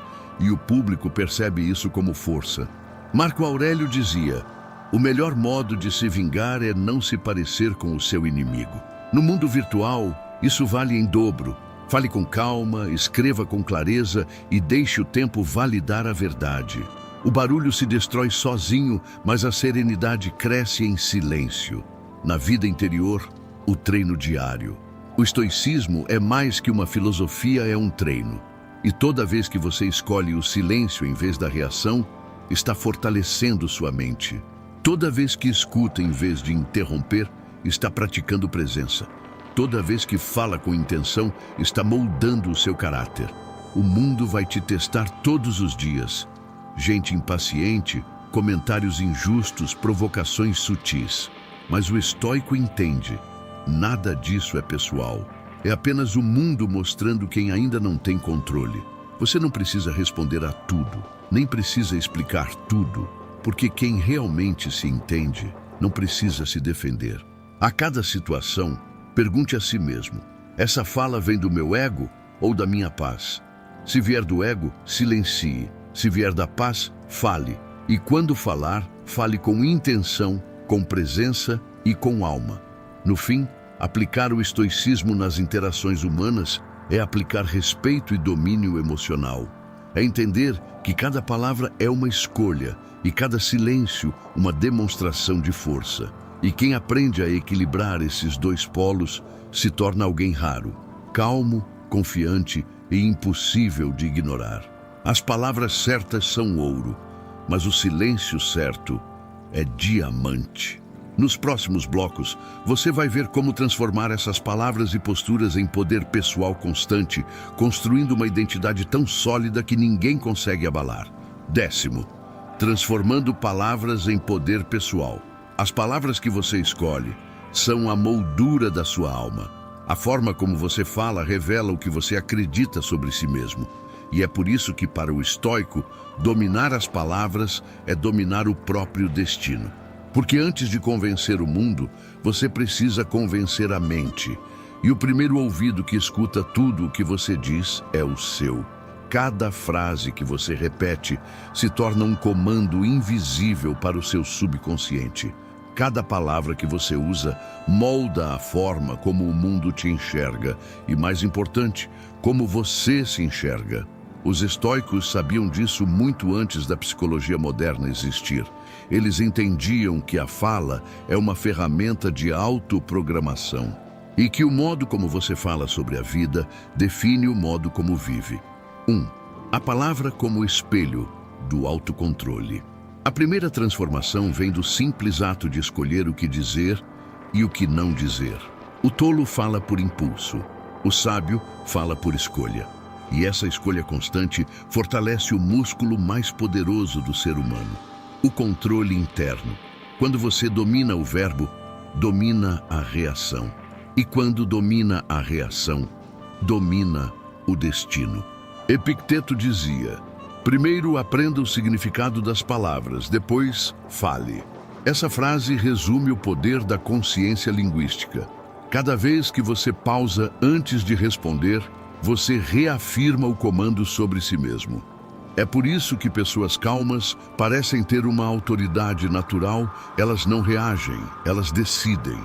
e o público percebe isso como força. Marco Aurélio dizia: o melhor modo de se vingar é não se parecer com o seu inimigo. No mundo virtual, isso vale em dobro. Fale com calma, escreva com clareza e deixe o tempo validar a verdade. O barulho se destrói sozinho, mas a serenidade cresce em silêncio. Na vida interior, o treino diário. O estoicismo é mais que uma filosofia, é um treino. E toda vez que você escolhe o silêncio em vez da reação, está fortalecendo sua mente. Toda vez que escuta em vez de interromper, está praticando presença. Toda vez que fala com intenção, está moldando o seu caráter. O mundo vai te testar todos os dias. Gente impaciente, comentários injustos, provocações sutis. Mas o estoico entende: nada disso é pessoal. É apenas o mundo mostrando quem ainda não tem controle. Você não precisa responder a tudo, nem precisa explicar tudo, porque quem realmente se entende não precisa se defender. A cada situação, pergunte a si mesmo: essa fala vem do meu ego ou da minha paz? Se vier do ego, silencie. Se vier da paz, fale. E quando falar, fale com intenção, com presença e com alma. No fim, aplicar o estoicismo nas interações humanas é aplicar respeito e domínio emocional. É entender que cada palavra é uma escolha e cada silêncio uma demonstração de força. E quem aprende a equilibrar esses dois polos se torna alguém raro, calmo, confiante e impossível de ignorar. As palavras certas são ouro, mas o silêncio certo é diamante. Nos próximos blocos, você vai ver como transformar essas palavras e posturas em poder pessoal constante, construindo uma identidade tão sólida que ninguém consegue abalar. 10º, transformando palavras em poder pessoal. As palavras que você escolhe são a moldura da sua alma. A forma como você fala revela o que você acredita sobre si mesmo. E é por isso que, para o estoico, dominar as palavras é dominar o próprio destino. Porque antes de convencer o mundo, você precisa convencer a mente. E o primeiro ouvido que escuta tudo o que você diz é o seu. Cada frase que você repete se torna um comando invisível para o seu subconsciente. Cada palavra que você usa molda a forma como o mundo te enxerga e, mais importante, como você se enxerga. Os estoicos sabiam disso muito antes da psicologia moderna existir. Eles entendiam que a fala é uma ferramenta de autoprogramação e que o modo como você fala sobre a vida define o modo como vive. 1. A palavra como espelho do autocontrole. A primeira transformação vem do simples ato de escolher o que dizer e o que não dizer. O tolo fala por impulso, o sábio fala por escolha. E essa escolha constante fortalece o músculo mais poderoso do ser humano, o controle interno. Quando você domina o verbo, domina a reação. E quando domina a reação, domina o destino. Epicteto dizia: primeiro aprenda o significado das palavras, depois fale. Essa frase resume o poder da consciência linguística. Cada vez que você pausa antes de responder, você reafirma o comando sobre si mesmo. É por isso que pessoas calmas parecem ter uma autoridade natural. Elas não reagem, elas decidem.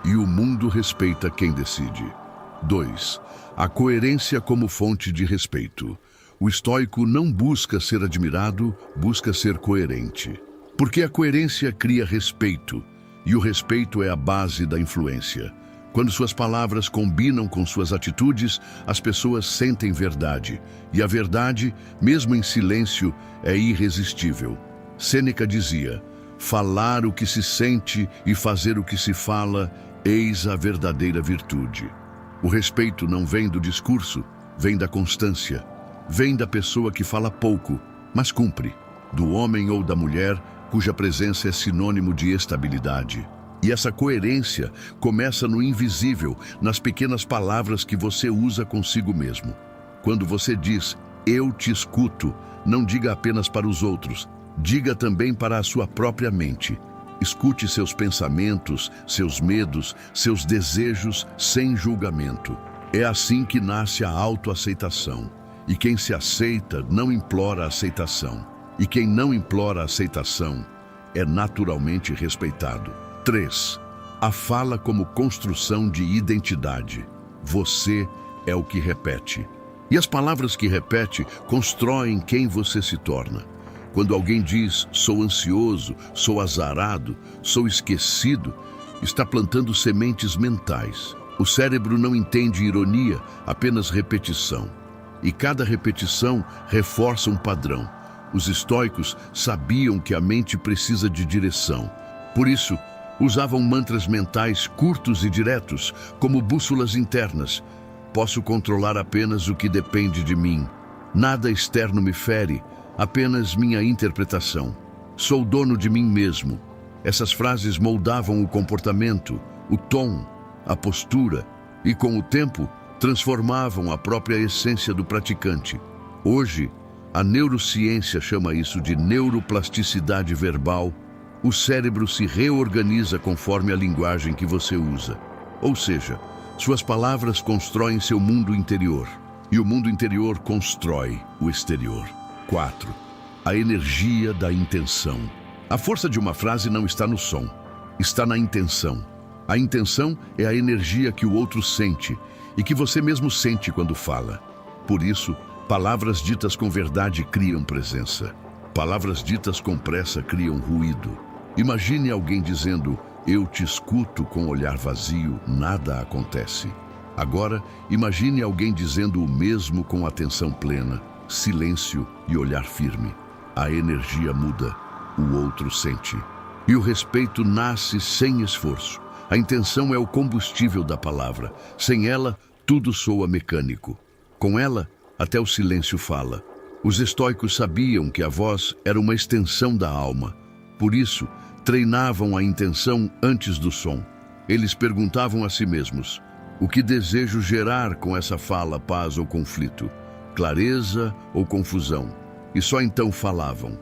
E o mundo respeita quem decide. 2. A coerência como fonte de respeito. O estoico não busca ser admirado, busca ser coerente. Porque a coerência cria respeito, e o respeito é a base da influência. Quando suas palavras combinam com suas atitudes, as pessoas sentem verdade. E a verdade, mesmo em silêncio, é irresistível. Sêneca dizia: falar o que se sente e fazer o que se fala, eis a verdadeira virtude. O respeito não vem do discurso, vem da constância. Vem da pessoa que fala pouco, mas cumpre. Do homem ou da mulher, cuja presença é sinônimo de estabilidade. E essa coerência começa no invisível, nas pequenas palavras que você usa consigo mesmo. Quando você diz, eu te escuto, não diga apenas para os outros, diga também para a sua própria mente. Escute seus pensamentos, seus medos, seus desejos sem julgamento. É assim que nasce a autoaceitação. E quem se aceita não implora aceitação. E quem não implora aceitação é naturalmente respeitado. 3. A fala como construção de identidade. Você é o que repete. E as palavras que repete constroem quem você se torna. Quando alguém diz, sou ansioso, sou azarado, sou esquecido, está plantando sementes mentais. O cérebro não entende ironia, apenas repetição. E cada repetição reforça um padrão. Os estoicos sabiam que a mente precisa de direção. Por isso, usavam mantras mentais curtos e diretos, como bússolas internas. Posso controlar apenas o que depende de mim. Nada externo me fere, apenas minha interpretação. Sou dono de mim mesmo. Essas frases moldavam o comportamento, o tom, a postura e, com o tempo, transformavam a própria essência do praticante. Hoje, a neurociência chama isso de neuroplasticidade verbal. O cérebro se reorganiza conforme a linguagem que você usa. Ou seja, suas palavras constroem seu mundo interior. E o mundo interior constrói o exterior. 4. A energia da intenção. A força de uma frase não está no som, está na intenção. A intenção é a energia que o outro sente e que você mesmo sente quando fala. Por isso, palavras ditas com verdade criam presença. Palavras ditas com pressa criam ruído. Imagine alguém dizendo, eu te escuto com olhar vazio, nada acontece. Agora, imagine alguém dizendo o mesmo com atenção plena, silêncio e olhar firme. A energia muda, o outro sente. E o respeito nasce sem esforço. A intenção é o combustível da palavra. Sem ela, tudo soa mecânico. Com ela, até o silêncio fala. Os estoicos sabiam que a voz era uma extensão da alma. Por isso, treinavam a intenção antes do som. Eles perguntavam a si mesmos, o que desejo gerar com essa fala, paz ou conflito? Clareza ou confusão? E só então falavam.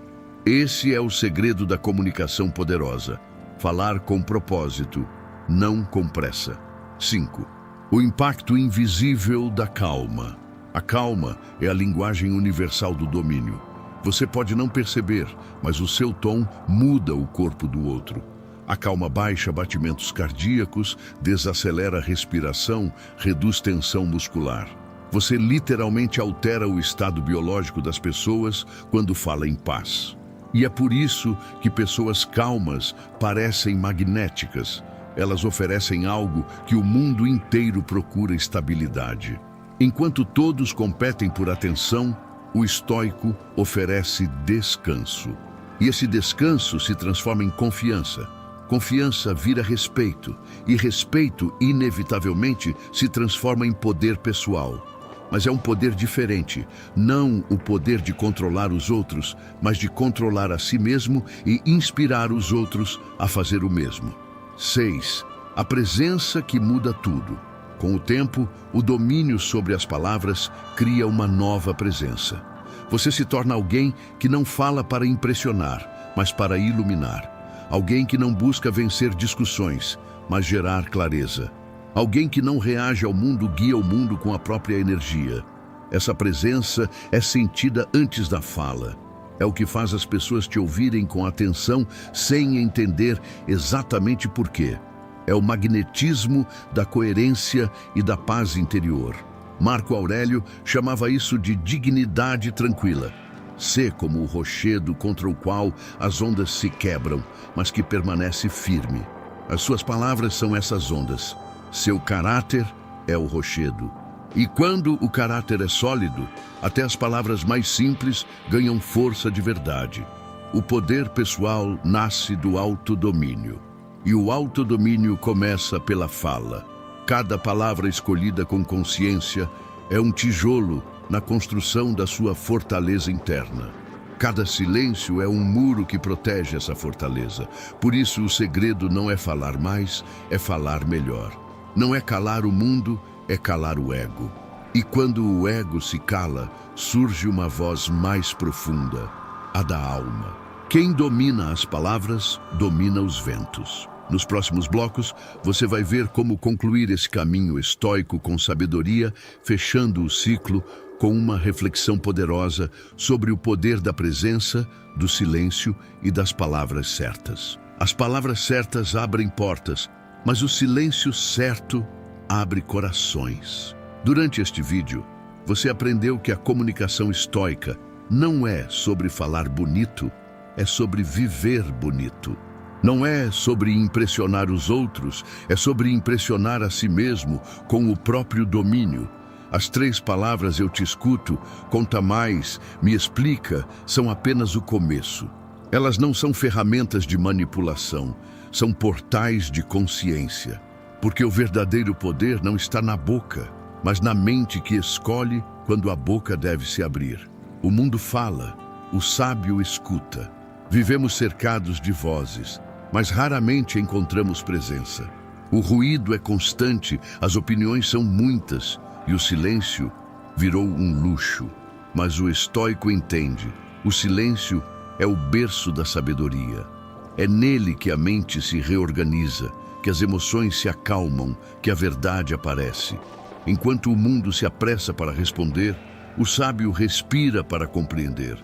Esse é o segredo da comunicação poderosa. Falar com propósito, não com pressa. 5. O impacto invisível da calma. A calma é a linguagem universal do domínio. Você pode não perceber, mas o seu tom muda o corpo do outro. A calma baixa batimentos cardíacos, desacelera a respiração, reduz tensão muscular. Você literalmente altera o estado biológico das pessoas quando fala em paz. E é por isso que pessoas calmas parecem magnéticas. Elas oferecem algo que o mundo inteiro procura: estabilidade. Enquanto todos competem por atenção, o estoico oferece descanso. E esse descanso se transforma em confiança. Confiança vira respeito. E respeito, inevitavelmente, se transforma em poder pessoal. Mas é um poder diferente. Não o poder de controlar os outros, mas de controlar a si mesmo e inspirar os outros a fazer o mesmo. 6. A presença que muda tudo. Com o tempo, o domínio sobre as palavras cria uma nova presença. Você se torna alguém que não fala para impressionar, mas para iluminar. Alguém que não busca vencer discussões, mas gerar clareza. Alguém que não reage ao mundo guia o mundo com a própria energia. Essa presença é sentida antes da fala. É o que faz as pessoas te ouvirem com atenção sem entender exatamente por quê. É o magnetismo da coerência e da paz interior. Marco Aurélio chamava isso de dignidade tranquila. Sê como o rochedo contra o qual as ondas se quebram, mas que permanece firme. As suas palavras são essas ondas. Seu caráter é o rochedo. E quando o caráter é sólido, até as palavras mais simples ganham força de verdade. O poder pessoal nasce do autodomínio. E o autodomínio começa pela fala. Cada palavra escolhida com consciência é um tijolo na construção da sua fortaleza interna. Cada silêncio é um muro que protege essa fortaleza. Por isso, o segredo não é falar mais, é falar melhor. Não é calar o mundo, é calar o ego. E quando o ego se cala, surge uma voz mais profunda, a da alma. Quem domina as palavras, domina os ventos. Nos próximos blocos, você vai ver como concluir esse caminho estoico com sabedoria, fechando o ciclo com uma reflexão poderosa sobre o poder da presença, do silêncio e das palavras certas. As palavras certas abrem portas, mas o silêncio certo abre corações. Durante este vídeo, você aprendeu que a comunicação estoica não é sobre falar bonito, é sobre viver bonito. Não é sobre impressionar os outros, é sobre impressionar a si mesmo com o próprio domínio. As 3 palavras "eu te escuto", "conta mais", "me explica" são apenas o começo. Elas não são ferramentas de manipulação, são portais de consciência. Porque o verdadeiro poder não está na boca, mas na mente que escolhe quando a boca deve se abrir. O mundo fala, o sábio escuta. Vivemos cercados de vozes, mas raramente encontramos presença. O ruído é constante, as opiniões são muitas e o silêncio virou um luxo. Mas o estoico entende, o silêncio é o berço da sabedoria. É nele que a mente se reorganiza, que as emoções se acalmam, que a verdade aparece. Enquanto o mundo se apressa para responder, o sábio respira para compreender.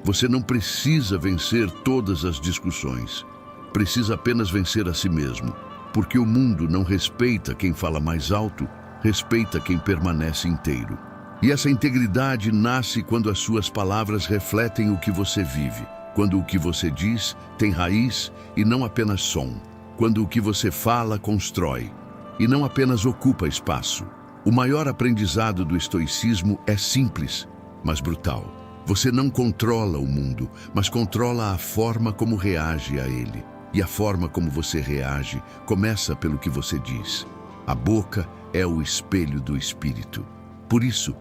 Você não precisa vencer todas as discussões. Precisa apenas vencer a si mesmo, porque o mundo não respeita quem fala mais alto, respeita quem permanece inteiro. E essa integridade nasce quando as suas palavras refletem o que você vive, quando o que você diz tem raiz e não apenas som, quando o que você fala constrói e não apenas ocupa espaço. O maior aprendizado do estoicismo é simples, mas brutal. Você não controla o mundo, mas controla a forma como reage a ele. E a forma como você reage começa pelo que você diz. A boca é o espelho do espírito. Por isso,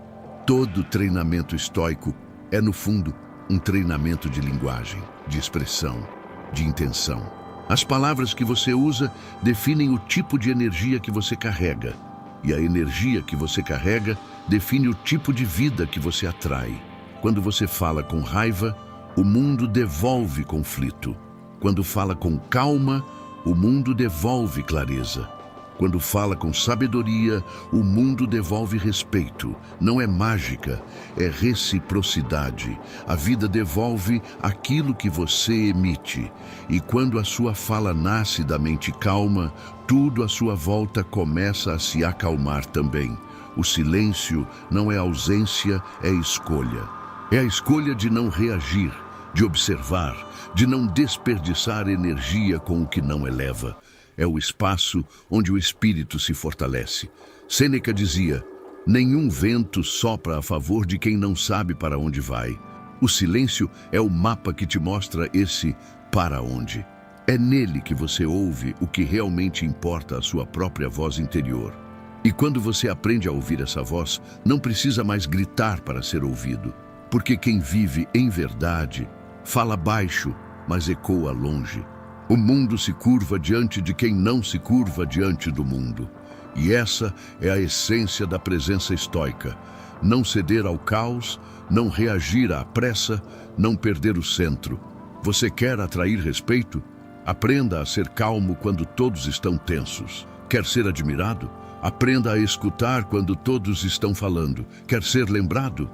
todo treinamento estoico é, no fundo, um treinamento de linguagem, de expressão, de intenção. As palavras que você usa definem o tipo de energia que você carrega. E a energia que você carrega define o tipo de vida que você atrai. Quando você fala com raiva, o mundo devolve conflito. Quando fala com calma, o mundo devolve clareza. Quando fala com sabedoria, o mundo devolve respeito. Não é mágica, é reciprocidade. A vida devolve aquilo que você emite. E quando a sua fala nasce da mente calma, tudo à sua volta começa a se acalmar também. O silêncio não é ausência, é escolha. É a escolha de não reagir, de observar, de não desperdiçar energia com o que não eleva. É o espaço onde o espírito se fortalece. Sêneca dizia: nenhum vento sopra a favor de quem não sabe para onde vai. O silêncio é o mapa que te mostra esse para onde. É nele que você ouve o que realmente importa, a sua própria voz interior. E quando você aprende a ouvir essa voz, não precisa mais gritar para ser ouvido. Porque quem vive em verdade fala baixo, mas ecoa longe. O mundo se curva diante de quem não se curva diante do mundo. E essa é a essência da presença estoica. Não ceder ao caos, não reagir à pressa, não perder o centro. Você quer atrair respeito? Aprenda a ser calmo quando todos estão tensos. Quer ser admirado? Aprenda a escutar quando todos estão falando. Quer ser lembrado?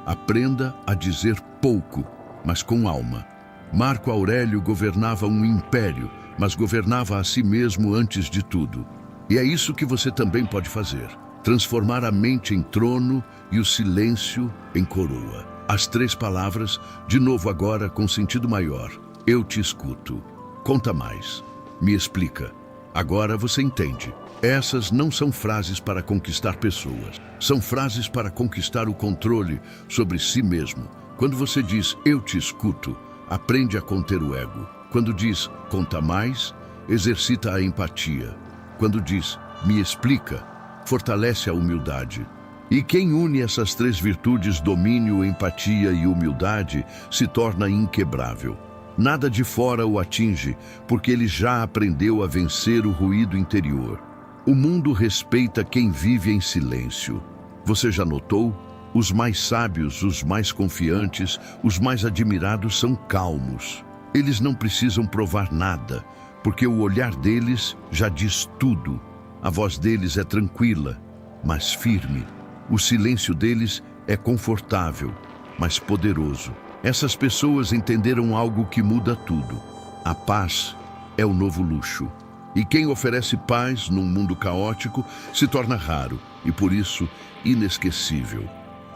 Aprenda a dizer pouco, mas com alma. Marco Aurélio governava um império, mas governava a si mesmo antes de tudo. E é isso que você também pode fazer. transformar a mente em trono e o silêncio em coroa. As 3 palavras, de novo agora com sentido maior. Eu te escuto. Conta mais. Me explica. Agora você entende. Essas não são frases para conquistar pessoas. São frases para conquistar o controle sobre si mesmo. Quando você diz, eu te escuto, aprende a conter o ego. Quando diz, conta mais, exercita a empatia. Quando diz, me explica, fortalece a humildade. E quem une essas 3 virtudes, domínio, empatia e humildade, se torna inquebrável. Nada de fora o atinge, porque ele já aprendeu a vencer o ruído interior. O mundo respeita quem vive em silêncio. Você já notou? Os mais sábios, os mais confiantes, os mais admirados são calmos. Eles não precisam provar nada, porque o olhar deles já diz tudo. A voz deles é tranquila, mas firme. O silêncio deles é confortável, mas poderoso. Essas pessoas entenderam algo que muda tudo. A paz é o novo luxo. E quem oferece paz num mundo caótico se torna raro e, por isso, inesquecível.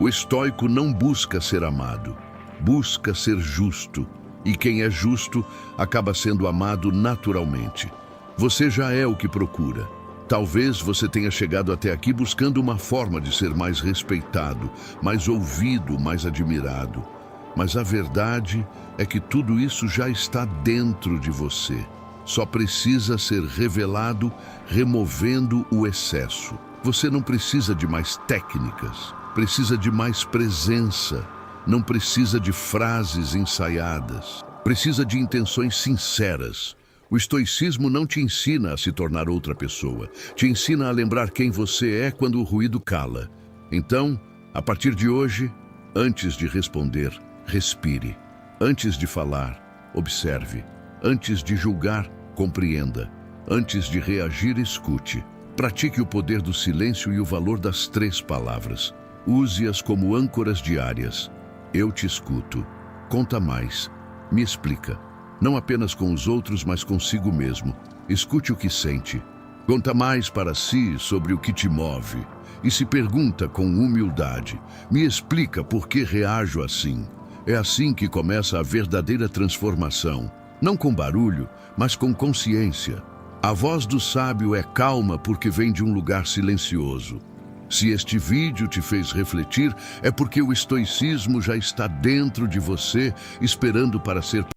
O estoico não busca ser amado, busca ser justo. E quem é justo acaba sendo amado naturalmente. Você já é o que procura. Talvez você tenha chegado até aqui buscando uma forma de ser mais respeitado, mais ouvido, mais admirado. Mas a verdade é que tudo isso já está dentro de você. Só precisa ser revelado, removendo o excesso. Você não precisa de mais técnicas, precisa de mais presença. Não precisa de frases ensaiadas. Precisa de intenções sinceras. O estoicismo não te ensina a se tornar outra pessoa. Te ensina a lembrar quem você é quando o ruído cala. Então, a partir de hoje, antes de responder, respire. Antes de falar, observe. Antes de julgar, compreenda. Antes de reagir, escute. Pratique o poder do silêncio e o valor das 3 palavras. Use-as como âncoras diárias. Eu te escuto. Conta mais. Me explica. Não apenas com os outros, mas consigo mesmo. Escute o que sente. Conta mais para si sobre o que te move. E se pergunta com humildade. Me explica por que reajo assim. É assim que começa a verdadeira transformação. Não com barulho, mas com consciência. A voz do sábio é calma porque vem de um lugar silencioso. Se este vídeo te fez refletir, é porque o estoicismo já está dentro de você, esperando para ser